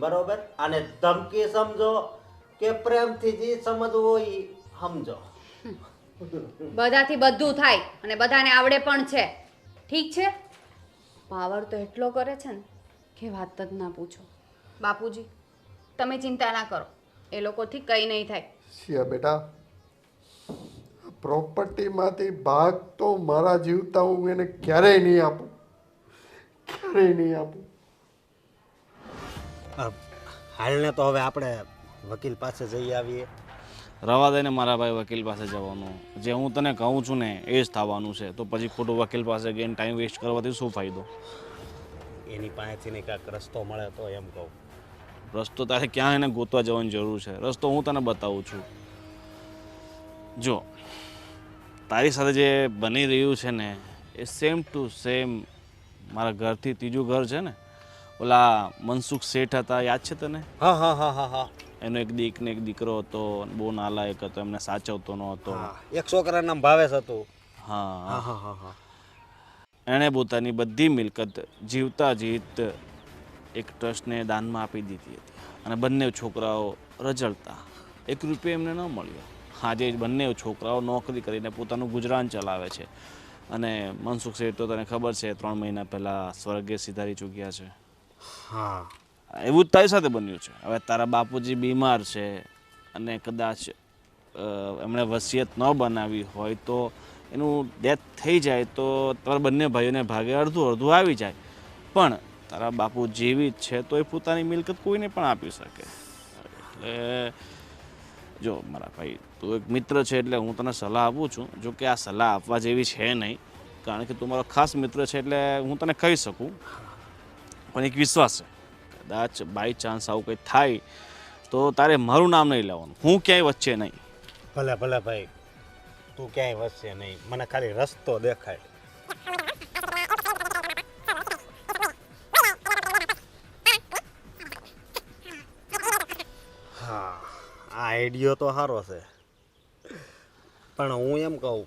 બરોબર? અને ધમકી સમજો કે પ્રેમથી જે સમજવું હોય ઈ સમજો. બધાથી બધું થાય અને બધાને આવડે પણ છે. ઠીક છે? પાવર તો એટલો કરે છે ને કે વાત જ ના પૂછો. બાપુજી, તમે ચિંતા ના કરો, એ લોકોથી કંઈ નહીં થાય. શિયા બેટા, પ્રોપર્ટીમાંથી ભાગ તો મારા જીવતા હું એને ક્યારેય નહીં આપું, ક્યારેય નહીં આપું. હાલને તો હવે આપણે વકીલ પાસે જઈ આવીએ. રવા દે ને મારા ભાઈ, વકીલ પાસે જવાનું. જે હું તને કહું છું ને એ જ થવાનું છે. તો પછી ખોટું વકીલ પાસે ગઈને ટાઈમ વેસ્ટ કરવાથી શું ફાયદો? એની પાસેથી ને કાંઈક રસ્તો મળે તો એમ કહું. રસ્તો તારે ક્યાં એને ગોતવા જવાની જરૂર છે? રસ્તો હું તને બતાવું છું. જો તારી સાથે જે બની રહ્યું છે ને એ સેમ ટુ સેમ મારા ઘરથી ત્રીજું ઘર છે ને, ઓલા મનસુખ શેઠ હતા, યાદ છે તને? હા હા હા હા હા એનો એક દીક ને એક દીકરો હતો, બહુ નાલાયક હતો, એમને સાચવતો ન હતો. હા, એક છોકરાનું નામ ભાવેશ હતું. હા હા હા હા હા. એણે પોતાની બધી મિલકત જીવતા જીત એક ટ્રસ્ટને દાનમાં આપી દીધી હતી અને બંને છોકરાઓ રજળતા, 1 રૂપિયો એમને ન મળ્યો. આજે બંને છોકરાઓ નોકરી કરીને પોતાનું ગુજરાન ચલાવે છે અને મનસુખ શેઠ તો તને ખબર છે 3 મહિના પહેલાં સ્વર્ગે સિધારી ચૂક્યા છે. હા એવું જ તારી સાથે બન્યું છે. હવે તારા બાપુજી બીમાર છે અને કદાચ એમણે વસિયત ન બનાવી હોય તો એનું ડેથ થઈ જાય તો તમારા બંને ભાઈઓને ભાગે અડધું અડધું આવી જાય. પણ તારા બાપુ જીવિત છે તો એ પોતાની મિલકત કોઈને પણ આપી શકે. એટલે જો મારા ભાઈ, તું એક મિત્ર છે એટલે હું તને સલાહ આપું છું. જો કે આ સલાહ આપવા જેવી છે નહીં, કારણ કે તું મારો ખાસ મિત્ર છે એટલે હું તને કહી શકું. પણ એક વિશ્વાસ છે, કદાચ બાય ચાન્સ આવું કંઈ થાય તો તારે મારું નામ નહીં લેવાનું, હું ક્યાંય વચ્ચે નહીં. ભલે ભલે ભાઈ, તું ક્યાંય વસશે નહીં, મને ખાલી રસ્તો દેખાય. હા, આ આઈડિયો તો સારો છે, પણ હું એમ કહું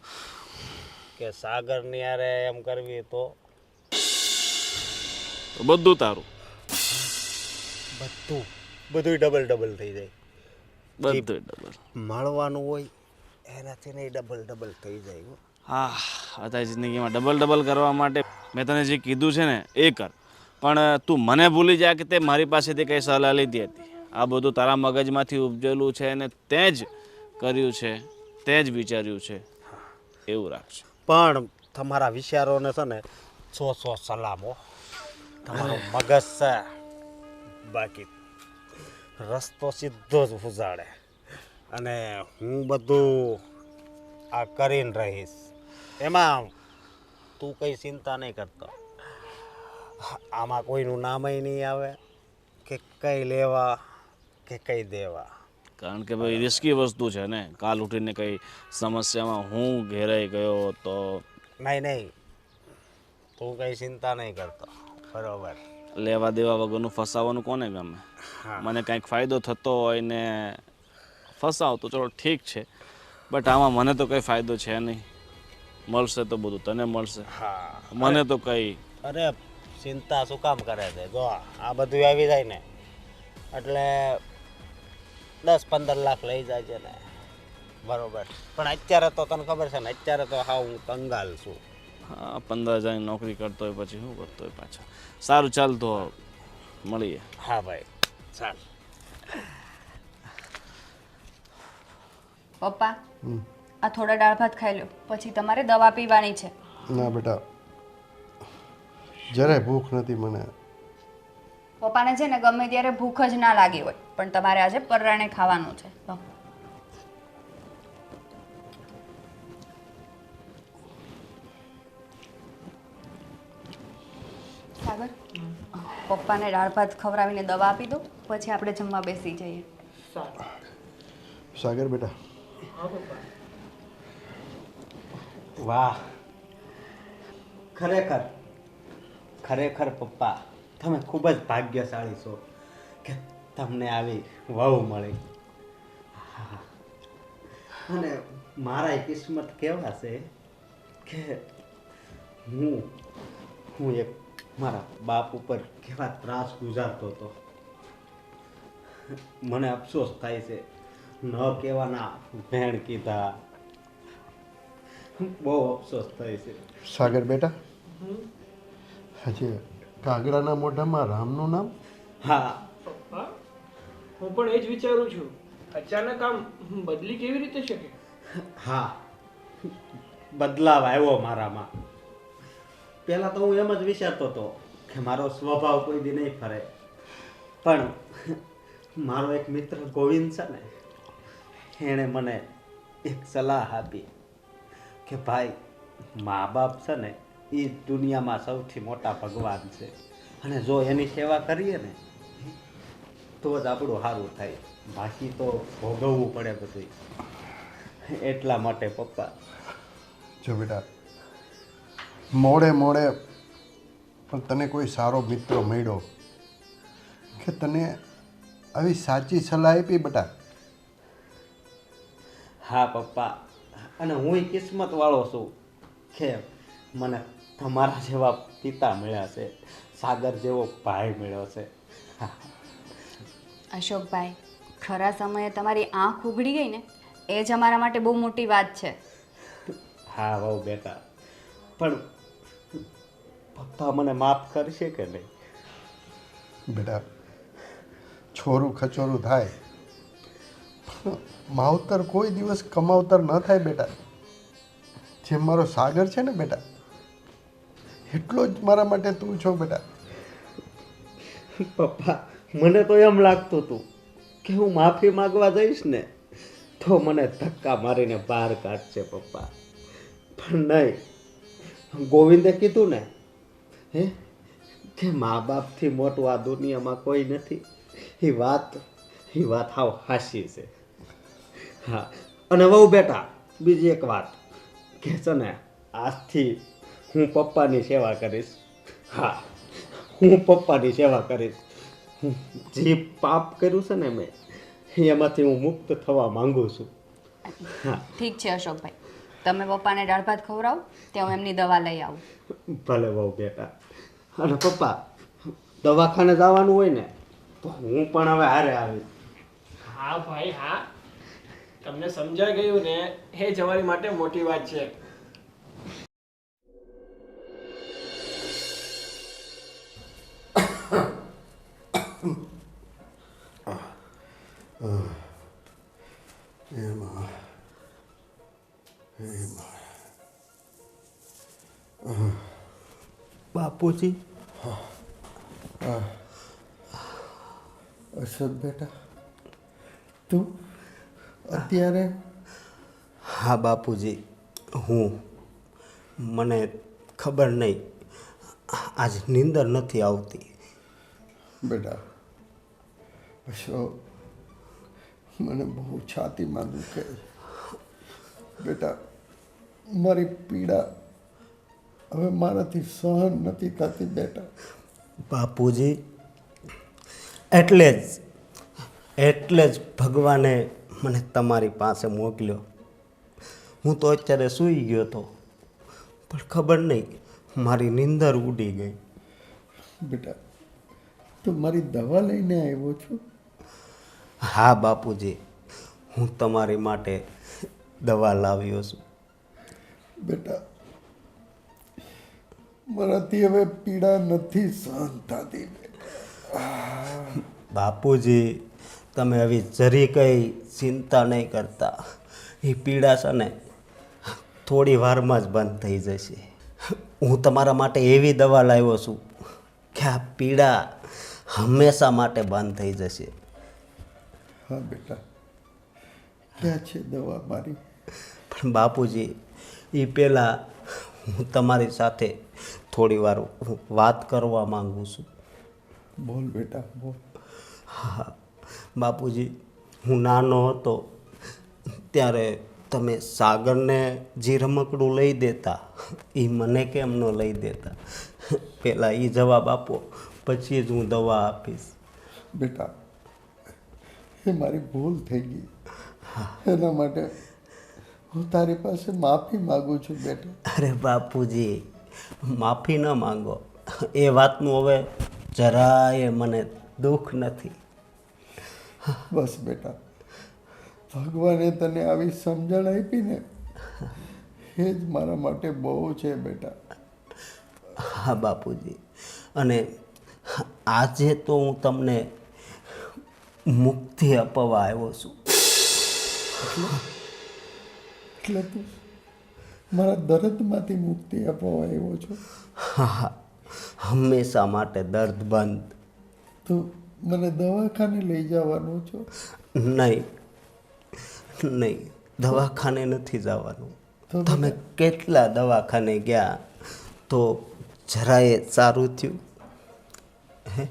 કે સાગરની યારે એમ કરવી તો તો બધું તારું, બધું ડબલ ડબલ થઈ જાય. બધું ડબલ. મળવાનું હોય એનાથી નહીં ડબલ થઈ જાય હો. હા, અત્યારે જિંદગીમાં ડબલ કરવા માટે મેં તને જે કીધું છે ને એ કર, પણ તું મને ભૂલી જા કે તે મારી પાસેથી કંઈ સલાહ લીધી હતી. આ બધું તારા મગજમાંથી ઉપજેલું છે અને તે જ કર્યું છે, તે જ વિચાર્યું છે, એવું રાખજો. પણ તમારા વિચારોને છે ને 100 સલામો. તમારું મગજ છે, બાકી રસ્તો સીધો જ ઉજાડે. અને હું બધું આ કરીને રહીશ, એમાં તું કંઈ ચિંતા નહીં કરતો. આમાં કોઈનું નામય નહીં આવે કે કંઈ લેવા કે કંઈ દેવા. કારણ કે ભાઈ રિસ્કી વસ્તુ છે ને, કાલ ઉઠીને કંઈ સમસ્યામાં હું ઘેરાઈ ગયો તો નહીં, તું કંઈ ચિંતા નહીં કરતો, બરોબર? લેવા દેવા વગરનું ફસાવાનું કોને ગમે? મને કંઈક ફાયદો થતો હોય ને ફસાવ તો ચલો ઠીક છે, બટ આમાં મને તો કંઈ ફાયદો છે નહીં. મળશે તો બધું તને મળશે, હા, મને તો કંઈ. અરે ચિંતા શું કામ કરે છે? જો આ બધું આવી જાય ને એટલે 10-15 લાખ લઈ જાય છે ને, બરોબર? પણ અત્યારે તો તને ખબર છે ને, અત્યારે તો હા હું કંગાલ છું. હા, 15,000 નોકરી કરતો હોય પછી શું કરતો હોય પાછા. સારું, ચાલ તો મળીએ. હા ભાઈ, ચાલ. પપ્પા, આ થોડા દાળ ભાત ખાઈ લો, પછી તમારે દવા પીવાની છે. ના બેટા, જરાય ભૂખ નથી મને. પપ્પાને છે ને ગમે ત્યારે ભૂખ જ ના લાગી હોય, પણ તમારે આજે પરાણે ખાવાનું છે. લો. સાગર, પપ્પાને દાળ ભાત ખવડાવીને દવા આપી દો, પછી આપણે જમવા બેસી જઈએ. સાગર બેટા, હા પપ્પા. વાહ, ખરેખર પપ્પા, તમે ખૂબ જ ભાગ્યશાળી છો કે તમને આવી વહુ મળી. હા. અને મારા કિસ્મત કેવા છે કે હું એક મારા બાપ ઉપર કેવા ત્રાસ ગુજારતો હતો. મને અફસોસ થાય છે, ન કહેવાના ભેણ કીધા. બહુ અફસોસ થાય છે. સાગર બેટા, હજી કાગડાના મોઢામાં રામનું નામ. હા, પપ્પા, હું પણ એ જ વિચારું છું, અચાનક આમ બદલી કેવી રીતે શકે? હા, બદલાવ આવ્યો મારામાં. પહેલાં તો હું એમ જ વિચારતો હતો કે મારો સ્વભાવ કોઈ દી નહીં ફરે, પણ મારો એક મિત્ર ગોવિંદ છે ને, એણે મને એક સલાહ આપી કે ભાઈ, મા બાપ છે ને એ દુનિયામાં સૌથી મોટા ભગવાન છે, અને જો એની સેવા કરીએ ને તો જ આપણું સારું થાય, બાકી તો ભોગવવું પડે બધું. એટલા માટે પપ્પા. જો બેટા, મોડે પણ તને કોઈ સારો મિત્ર મળ્યો કે તને આવી સાચી સલાહ આપી બેટા. હા પપ્પા, અને હું કિસ્મત વાળો છું કે મને તમારા જેવા પિતા મળ્યા છે, સાગર જેવો ભાઈ મળ્યો છે. અશોકભાઈ, ખરા સમયે તમારી આંખ ઉઘડી ગઈ ને એ જ અમારા માટે બહુ મોટી વાત છે. હા વહુ બેટા, પણ પપ્પા મને માફ કરશે કે નહીં? બેટા, છોરું ખચોરું થાય પણ માવતર કોઈ દિવસ કમાવતર ન થાય બેટા. જેમ મારો સાગર છે ને બેટા, એટલો જ મારા માટે તું છો બેટા. પપ્પા, મને તો એમ લાગતું હતું કે હું માફી માંગવા જઈશ ને તો મને ધક્કા મારીને બહાર કાઢશે પપ્પા, પણ નહીં. ગોવિંદે કીધું ને હે કે મા બાપથી મોટું આ દુનિયામાં કોઈ નથી. એ વાત હાવ હાસી છે. હા, અને વહુ બેટા, બીજી એક વાત કે છે ને, આજથી હું પપ્પાની સેવા કરીશ. હા, હું પપ્પાની સેવા કરીશ. જે પાપ કર્યું છે ને મેં, એમાંથી હું મુક્ત થવા માંગુ છું. હા ઠીક છે અશોકભાઈ, તમે પપ્પાને દાળ ભાત ખવડાવો ત્યાં હું એમની દવા લઈ આવું. ભલે બહુ બેટા. અને પપ્પા, દવાખાને જવાનું હોય ને તો હું પણ હવે હારે આવીશ. હા ભાઈ હા, તમને સમજાઈ ગયું ને એ જ અમારી માટે મોટી વાત છે. બાપુજી, અશોક બેટા, તું અત્યારે? હા બાપુજી, મને ખબર નહીં, આજ નીંદર નથી આવતી. બેટા અશોક, મને બહુ છાતીમાં દુખે છે બેટા. મારી પીડા હવે મારાથી સહન નથી થતી બેટા. બાપુજી, એટલે જ ભગવાને મને તમારી પાસે મોકલ્યો. હું તો અત્યારે સૂઈ ગયો હતો, પણ ખબર નહીં મારી નીંદર ઉડી ગઈ. બેટા, તું મારી દવા લઈને આવ્યો છું? હા બાપુજી, હું તમારી માટે દવા લાવ્યો છું. બેટા, મારાથી હવે પીડા નથી સહન થતી. બાપુજી, તમે હવે જરી કંઈ ચિંતા નહીં કરતા. એ પીડા છે ને થોડી વારમાં જ બંધ થઈ જશે. હું તમારા માટે એવી દવા લાવ્યો છું કે આ પીડા હંમેશા માટે બંધ થઈ જશે. હા બેટા, ક્યાં છે દવા મારી? પણ બાપુજી, એ પહેલાં હું તમારી સાથે થોડી વાર વાત કરવા માંગુ છું. બોલ બેટા, બોલ. હા બાપુજી, હું નાનો હતો ત્યારે તમે સાગરને જે રમકડું લઈ દેતા એ મને કેમ ન લઈ દેતા? પહેલાં એ જવાબ આપો, પછી જ હું દવા આપીશ. બેટા, એ મારી ભૂલ થઈ ગઈ. એના માટે હું તારી પાસે માફી માગું છું બેટા. અરે બાપુજી, માફી ન માંગો, એ વાતનું હવે જરાય મને દુઃખ નથી. બસ બેટા, ભગવાને તને આવી સમજણ આપી ને એ જ મારા માટે બહુ છે બેટા. હા બાપુજી, અને આજે તો હું તમને મુક્તિ અપાવવા આવ્યો છું. એટલે તું મારા દર્દમાંથી મુક્તિ અપાવવા આવ્યો છો? હા, હંમેશા માટે દર્દ બંધ. તું મને દવાખાને લઈ જવાનો છો? નહીં, દવાખાને નથી જવાનું. તો તમે કેટલા દવાખાને ગયા તો જરાય સારું થયું? હે,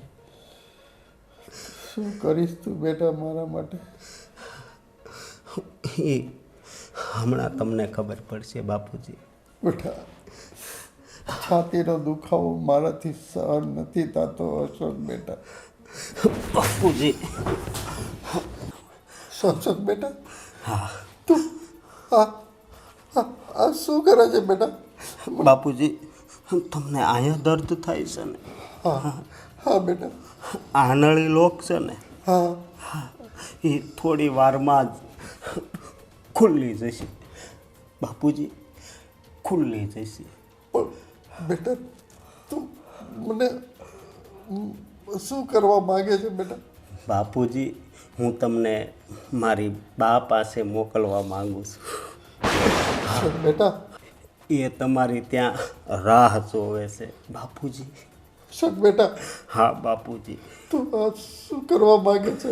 શું કરીશ તું બેટા મારા માટે? એ હમણાં તમને ખબર પડશે બાપુજી. બેટા, છાતીનો દુખાવો મારાથી સહન નથી થતો અશોક બેટા. બાપુજી, સત્સંગ બેટા હા તું આ આ શું કરે છે બેટા? બાપુજી તમને અહીંયા દર્દ થાય છે ને? હા હા બેટા આનળી લોક છે ને હા એ થોડી વારમાં જ ખુલ્લી જશે બાપુજી, ખુલ્લી જશે. પણ બેટા તું મને શું કરવા માંગે છે બેટા? બાપુજી હું તમને મારી બા પાસે મોકલવા માંગુ છું. બેટા એ તમારી ત્યાં રાહ જોવે છે બાપુજી. શક બેટા હા બાપુજી. તું આ શું કરવા માંગે છે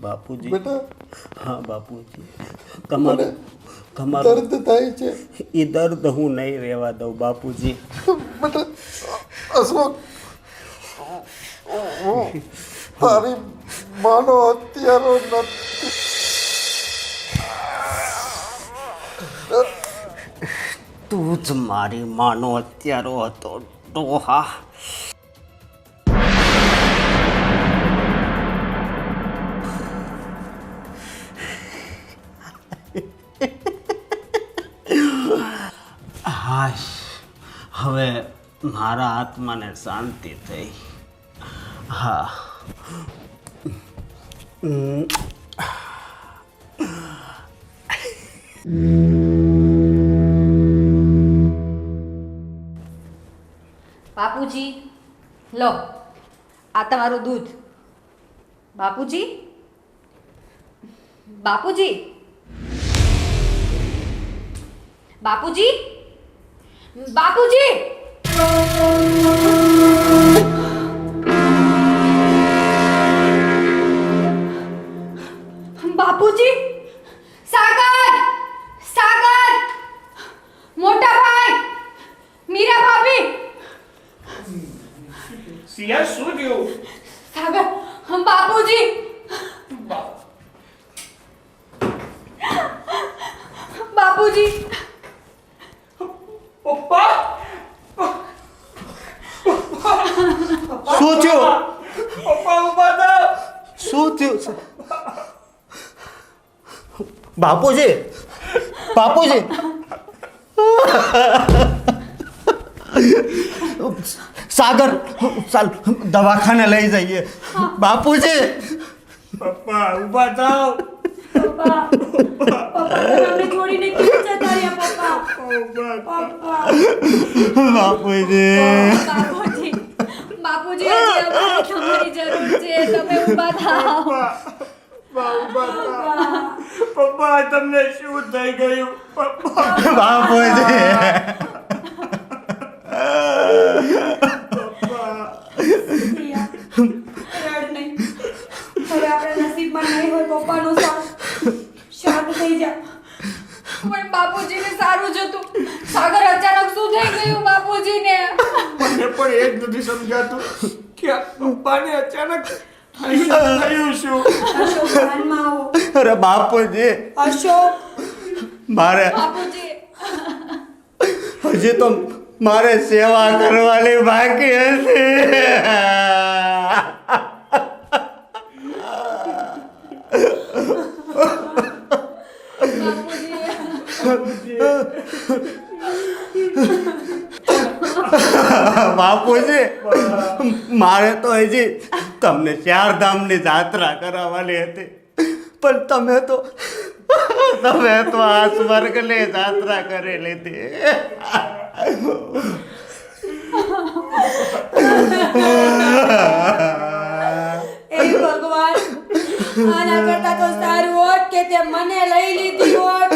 બાપુજી બેટા? હા બાપુજી, મને તમારું દર્દ થાય છે એ દર્દ હું નહીં રહેવા દઉં બાપુજી. બેટા. અશોક તારી માનો હત્યારો નથી. તું જ મારી માનો હત્યારો હતો ડોહા. હાશ, હવે મારા આત્માને શાંતિ થઈ. હા બાપુજી, લો આ તમારું દૂધ. બાપુજી, બાપુજી, બાપુજી, બાપુજી, બાપુજી, સાગર, સાગર, મોટા ભાઈ, મીરા ભાભી. સિયા શું થયું? સાગર, બાપુજી, બાપુજી, પપ્પા શું થયું? પપ્પા ઉભા થાવ. શું થયું છે? બાપુજી, બાપુજી. સાગર, ચાલ દવાખાને લઈ જઈએ. બાપુજી, પપ્પા ઉભા થાવ. પપ્પા તમને છોડીને કેમ જતા રહ્યા પપ્પા? બાપુજી. બાપુજી, બાપુજી, હજી અમારે તમારી જરૂર છે. તમે ઊભા થાઓ. પપ્પા તમને શું થઈ ગયું? પપ્પા બાપુજી. રડ નહીં. હવે આપણા નસીબમાં નહીં હોય પપ્પાનો સાથ. શાંત થઈ જા. પણ બાપુજીને સારું જ હતું. સાગર અચાનક શું થઈ ગયું બાપુજીને? મને પણ એ જ નથી સમજાતું કે આ પપ્પાને અચાનક થયું શું? અશોક ધ્યાનમાં આવો. અરે બાપુજી, અશોક મારે બાપુજી, હજી તો મારે સેવા કરવાની બાકી હતી. બાપુજી, મારે તો હજી તમને ચાર ધામની જાત્રા કરાવવાની હતી, પણ તમે તો આ સ્વર્ગની જાત્રા કરી લીધી. એ ભગવાન, આના કરતા તો સારું હોત કે તે મને લઈ લીધી હોત.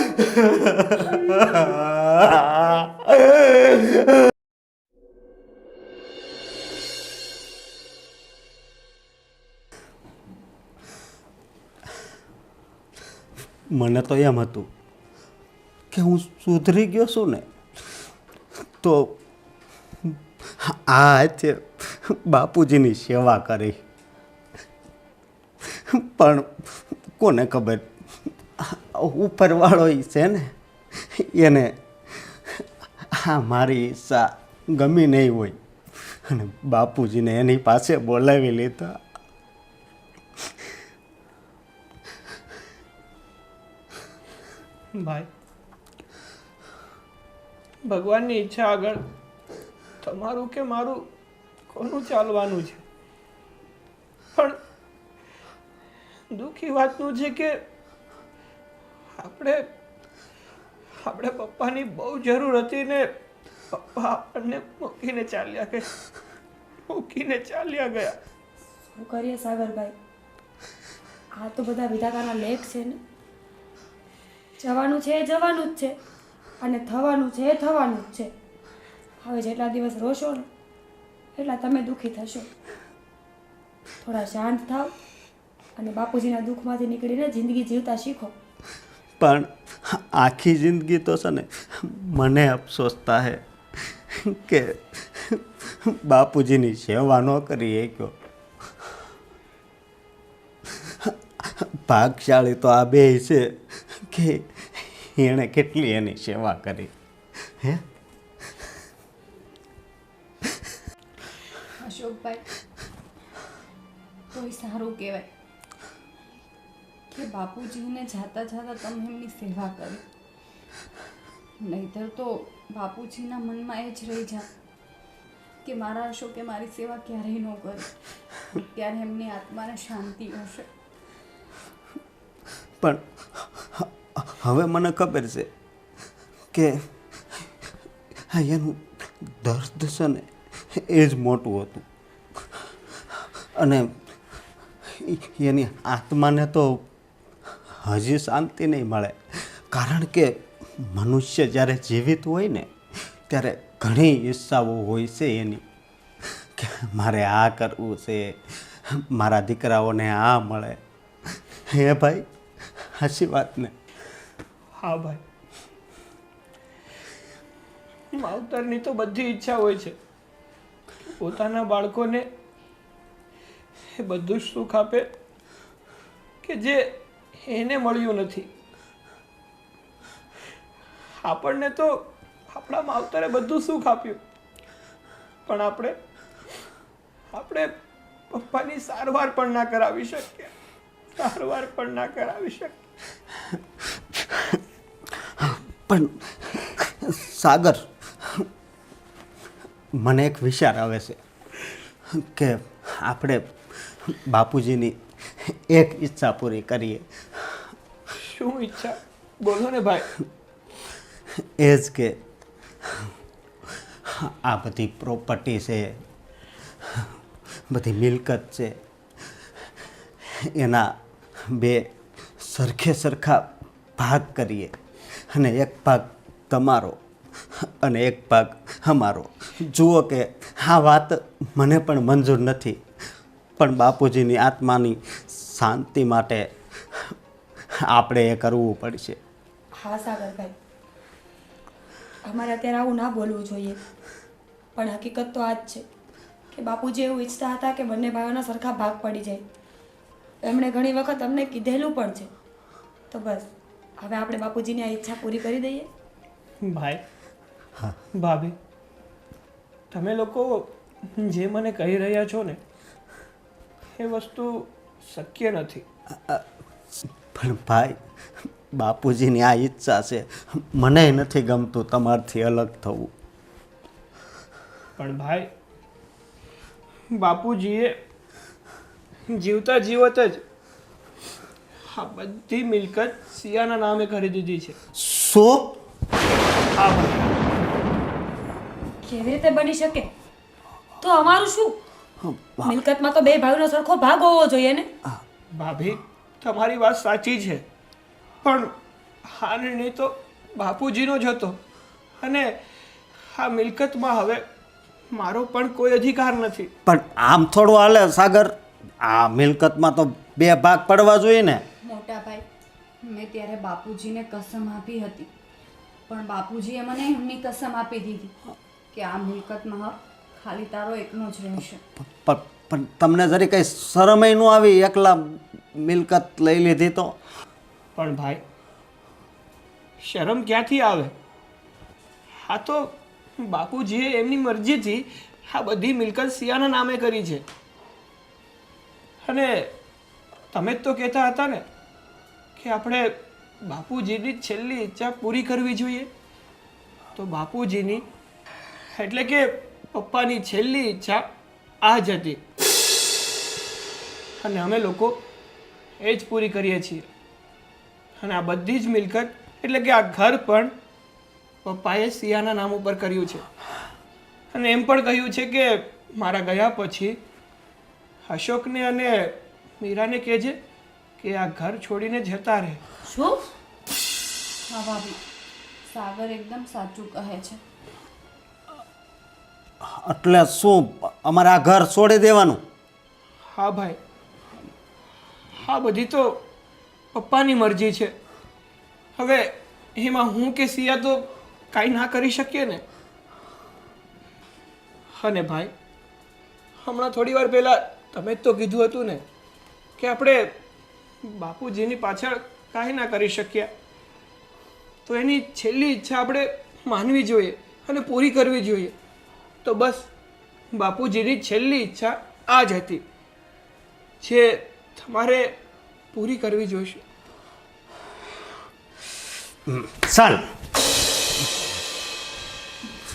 મને તો એમ હતું કે હું સુધરી ગયો છું ને, તો આ છે બાપુજીની સેવા કરી. પણ કોને ખબર, ઉપરવાળો છે ને, એને આ મારી ઈચ્છા ગમી નહીં હોય અને બાપુજીને એની પાસે બોલાવી લીધા. ભાઈ, ભગવાનની ઈચ્છા આગળ તમારું કે મારું કોનું ચાલવાનું છે? પણ દુઃખી વાતનું છે કે આપણે પપ્પાની બહુ જરૂર હતી ને પપ્પા આપણને મૂકીને ચાલ્યા ગયા. શું કરીએ સાગરભાઈ, આ તો બધા વિધાતાના લેખ છે ને. જવાનું છે એ જવાનું જ છે, અને થવાનું છે એ થવાનું જ છે. હવે જેટલા દિવસ રોશો ને એટલા તમે દુઃખી થશો. થોડા શાંત થાવ અને બાપુજીના દુઃખમાંથી નીકળીને જિંદગી જીવતા શીખો. પણ આખી જિંદગી તો છે ને મને અફસોસ થાય કે બાપુજીની સેવા ન કરી શક્યો. ભાગશાળી તો આ બે છે કે એણે કેટલી એની સેવા કરી. હે અશોકભાઈ, તોય સારું કહેવાય કે બાપુજીને જાતા જાતા તમે એમની સેવા કરી. નહીંતર તો બાપુજીના મનમાં એ જ રહી જાય કે મારા અશોકે મારી સેવા ક્યારેય ન કરી. ત્યારે એમની આત્માને શાંતિ હશે. પણ હવે મને ખબર છે કે એનું દર્દ છે ને એ જ મોટું હતું. અને એની આત્માને તો હજી શાંતિ નહીં મળે. કારણ કે મનુષ્ય જ્યારે જીવિત હોય ને ત્યારે ઘણી ઈચ્છાઓ હોય છે એની કે મારે આ કરવું છે, મારા દીકરાઓને આ મળે. હે ભાઈ, સાચી વાત ને? હા ભાઈ, માવતરની તો બધી ઈચ્છા હોય છે પોતાના બાળકોને એ બધું જ સુખ આપે કે જે એને મળ્યું નથી. આપણને તો આપણા માવતરે બધું સુખ આપ્યું, પણ આપણે પપ્પાની સારવાર પણ ના કરાવી શકીએ. પણ સાગર, મને એક વિચાર આવે છે કે આપણે બાપુજીની એક ઈચ્છા પૂરી કરીએ. શું ઈચ્છા? બોલો ને ભાઈ. એ જ કે આ બધી પ્રોપર્ટી છે, બધી મિલકત છે, એના બે સરખા ભાગ કરીએ. અને એક ભાગ તમારો અને એક ભાગ અમારો. જુઓ કે આ વાત મને પણ મંજૂર નથી, પણ બાપુજીની આત્માની શાંતિ માટે આપણે એ કરવું પડશે. હા સાગરભાઈ, અમારે અત્યારે આવું ના બોલવું જોઈએ, પણ હકીકત તો આ જ છે કે બાપુજી એવું ઈચ્છતા હતા કે બંને ભાઈઓના સરખા ભાગ પડી જાય. એમણે ઘણી વખત અમને કીધેલું પણ છે. તો બસ હવે આપણે બાપુજીની આ ઈચ્છા પૂરી કરી દઈએ. ભાઈ, ભાભી, તમે લોકો જે મને કહી રહ્યા છો ને એ વસ્તુ શક્ય નથી. પણ ભાઈ, બાપુજીની આ ઈચ્છા છે. મને નથી ગમતું તમારથી અલગ થવું. પણ ભાઈ, બાપુજીએ જીવતા જીવત જ આ બધી મિલકત સિયાના નામે કરી દીધી છે. શું? હા ભાઈ, કેવી રીતે બની શકે? તો અમારું શું? મિલકતમાં તો બે ભાઈઓનો સરખો ભાગ હોવો જોઈએ ને. ભાભી, તમારી વાત સાચી છે, પણ આ નિર્ણય તો બાપુજીનો જ હતો અને આ મિલકતમાં હવે મારો પણ કોઈ અધિકાર નથી. પણ આમ થોડું હાલે સાગર. આ મિલકતમાં તો બે ભાગ પડવા જોઈએ ને. મોટા ભાઈ, મેં ત્યારે બાપુજીને કસમ આપી હતી, પણ બાપુજીએ મને એમની કસમ આપી દીધી કે આ મિલકતમાં હક ખાલી તારો એકનો જ રહેશે. પણ તમને જરી કંઈ શરમય ન આવી એકલા મિલકત લઈ લીધી તો? પણ ભાઈ, શરમ ક્યાંથી આવે? આ તો બાપુજીએ એમની મરજીથી આ બધી મિલકત સિયાના નામે કરી છે. અને તમે જ તો કહેતા હતા ને કે આપણે બાપુજીની છેલ્લી ઈચ્છા પૂરી કરવી જોઈએ. તો બાપુજીની એટલે કે પપ્પાની છેલ્લી ઈચ્છા આ જ હતી અને અમે લોકો એ જ પૂરી કરીએ છીએ. અને આ બધી જ મિલકત એટલે કે આ ઘર પણ પપ્પાએ સિયાના નામ ઉપર કર્યું છે. અને એમ પણ કહ્યું છે કે મારા ગયા પછી અશોકને અને મીરાને કહેજે કે આ ઘર છોડીને જતા રહે. શું? હા ભાભી, સાગર એકદમ સાચું કહે છે. એટલે શું અમારે આ ઘર છોડી દેવાનું? હા ભાઈ, હા બધી તો પપ્પાની મરજી છે. હવે એમાં હું કે સિયા તો કાંઈ ના કરી શકીએ ને. અને ભાઈ, હમણાં થોડી વાર પહેલાં તમે જ તો કીધું હતું ને કે આપણે બાપુજીની પાછળ કાંઈ ના કરી શક્યા. તો એની છેલ્લી ઈચ્છા આપણે માનવી જોઈએ અને પૂરી કરવી જોઈએ. તો બસ બાપુજીની છેલ્લી ઈચ્છા આ જ હતી જે તમારે પૂરી કરવી જોઈશે. ચાલ.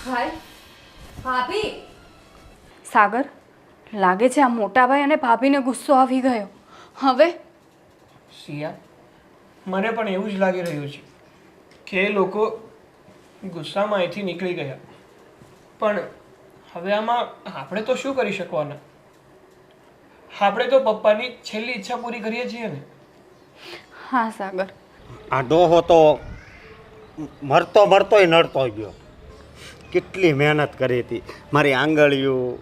ભાઈ, ભાભી. સાગર, લાગે છે આ મોટા ભાઈ અને ભાભીને ગુસ્સો આવી ગયો. હવે સિયા, મને પણ એવું જ લાગી રહ્યું છે કે એ લોકો ગુસ્સામાં અહીંથી નીકળી ગયા. પણ હવે આમાં આપણે તો શું કરી શકવાના? આપણે તો પપ્પાની છેલ્લી ઈચ્છા પૂરી કરીએ છીએ ને. હા સાગર, આ ડોહો તો મરતો મરતોય નડતો ગયો. કેટલી મહેનત કરી હતી. મારી આંગળીઓ,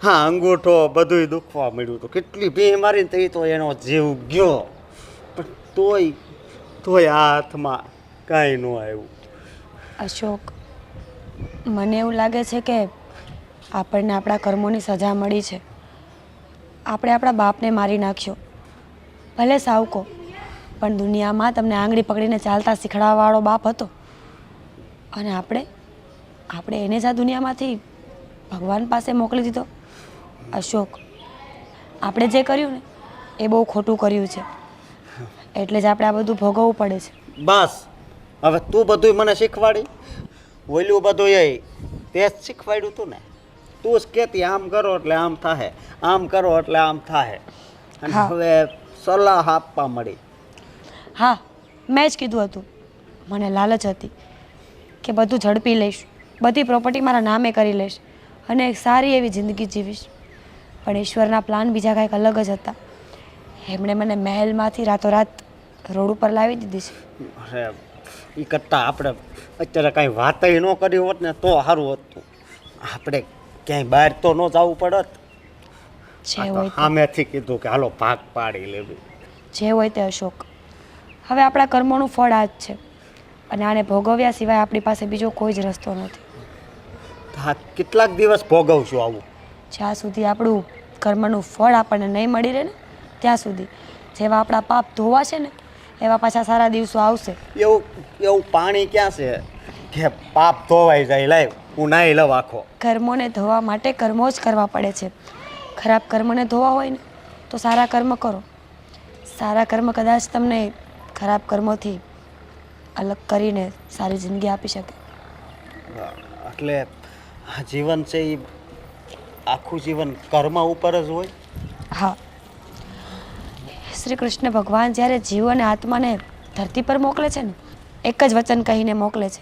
હા અંગૂઠો બધુંય દુખવા મળ્યું હતું. કેટલી ભી મારીને તો એ તો એનો જીવ ગયો. પણ તોય આ હાથમાં કાંઈ ન આવ્યું. અશોક, મને એવું લાગે છે કે આપણને આપણા કર્મોની સજા મળી છે. આપણે આપણા બાપને મારી નાખ્યો. ભલે સાવકો, પણ દુનિયામાં તમને આંગળી પકડીને ચાલતા શીખડાવવાવાળો બાપ હતો. અને આપણે એને જ આ દુનિયામાંથી ભગવાન પાસે મોકલી દીધો. અશોક, આપણે જે કર્યું ને એ બહુ ખોટું કર્યું છે. એટલે જ આપણે આ બધું ભોગવવું પડે છે. બસ હવે તું બધુંય મને શીખવાડી. ઓલું બધું એ તે જ શીખવાડ્યું હતું ને. તું જ કહેતી આમ કરો એટલે આમ થાય, આમ કરો એટલે આમ થાય. અને હા. હવે સલાહ આપવા મળી. હા, મેં જ કીધું હતું. મને લાલચ હતી કે બધું ઝડપી લઈશ, બધી પ્રોપર્ટી મારા નામે કરી લઈશ અને એક સારી એવી જિંદગી જીવીશ. પણ ઈશ્વરના પ્લાન બીજા કાંઈક અલગ જ હતા. એમણે મને મહેલમાંથી રાતોરાત રોડ ઉપર લાવી દીધી છે. અરે એ કરતાં આપણે અત્યારે કાંઈ વાતય ન કરી હોત ને તો સારું હતું. આપણે ક્યાંય બહાર તો ન જવું પડત. જે હોય તે- સામેથી કીધું કે હાલો ભાગ પાડી લેવી. જે હોય તે અશોક, હવે આપણા કર્મોનું ફળ આ જ છે અને આને ભોગવ્યા સિવાય આપણી પાસે બીજો કોઈ જ રસ્તો નથી. હા, કેટલાક દિવસ ભોગવશું આવું. જ્યાં સુધી આપણું કર્મનું ફળ આપણને નહીં મળી રહે ને ત્યાં સુધી જેવા આપણા પાપ ધોવાશે ને એવા પાછા સારા દિવસો આવશે. એવું પાણી ક્યાં છે કે પાપ ધોવાઈ જાય? લાવ હું નાહી લઉં આખો. કર્મોને ધોવા માટે કર્મો જ કરવા પડે છે. ખરાબ કર્મને ધોવા હોય ને તો સારા કર્મ કરો. સારા કર્મ કદાચ તમને ખરાબ કર્મોથી અલગ કરીને સારી જિંદગી આપી શકે. એટલે આ જીવન છે એ આખું જીવન કર્મ ઉપર જ હોય. હા, શ્રી કૃષ્ણ ભગવાન જ્યારે જીવ અને આત્માને ધરતી પર મોકલે છે ને એક જ વચન કહીને મોકલે છે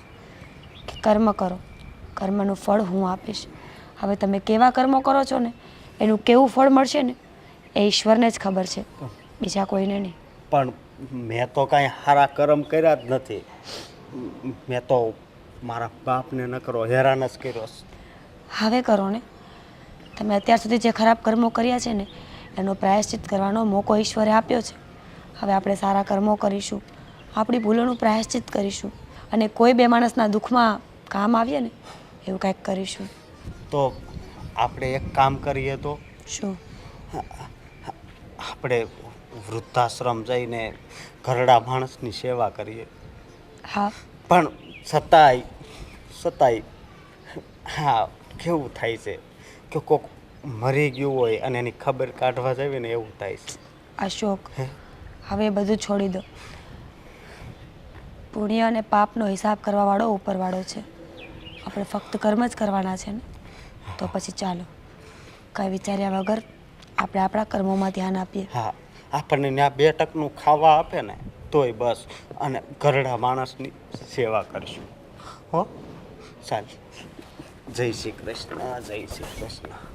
કે કર્મ કરો, કર્મનું ફળ હું આપીશ. હવે તમે કેવા કર્મો કરો છો ને એનું કેવું ફળ મળશે ને એ ઈશ્વરને જ ખબર છે, બીજા કોઈને નહીં. પણ મેં તો કાંઈ સારા કર્મ કર્યા જ નથી. મેં તો મારા બાપને ન કરો હેરાન જ કર્યો. હવે કરો ને. તમે અત્યાર સુધી જે ખરાબ કર્મો કર્યા છે ને એનો પ્રાયશ્ચિત કરવાનો મોકો ઈશ્વરે આપ્યો છે. હવે આપણે સારા કર્મો કરીશું, આપણી ભૂલોનું પ્રાયશ્ચિત કરીશું અને કોઈ બે માણસના દુઃખમાં કામ આવીએ ને એવું કાંઈક કરીશું. તો આપણે એક કામ કરીએ તો શું? આપણે વૃદ્ધાશ્રમ જઈને ઘરડા માણસની સેવા કરીએ. હા, પણ છતાંય હા કેવું થાય છે કે કોક મરી ગયું હોય અને એની ખબર કાઢવા જઈએ ને એવું થાય છે. અશોક, હવે એ બધું છોડી દો. પુણ્ય અને પાપનો હિસાબ કરવાવાળો ઉપરવાળો છે. આપણે ફક્ત કર્મ જ કરવાના છે ને. તો પછી ચાલો કાંઈ વિચાર્યા વગર આપણે આપણા કર્મોમાં ધ્યાન આપીએ. હા, આપણને ત્યાં 2 ટકનું ખાવા આપે ને તોય બસ, અને ઘરડા માણસની સેવા કરશું. હો ચાલ, જય શ્રી કૃષ્ણ, જય શ્રી કૃષ્ણ.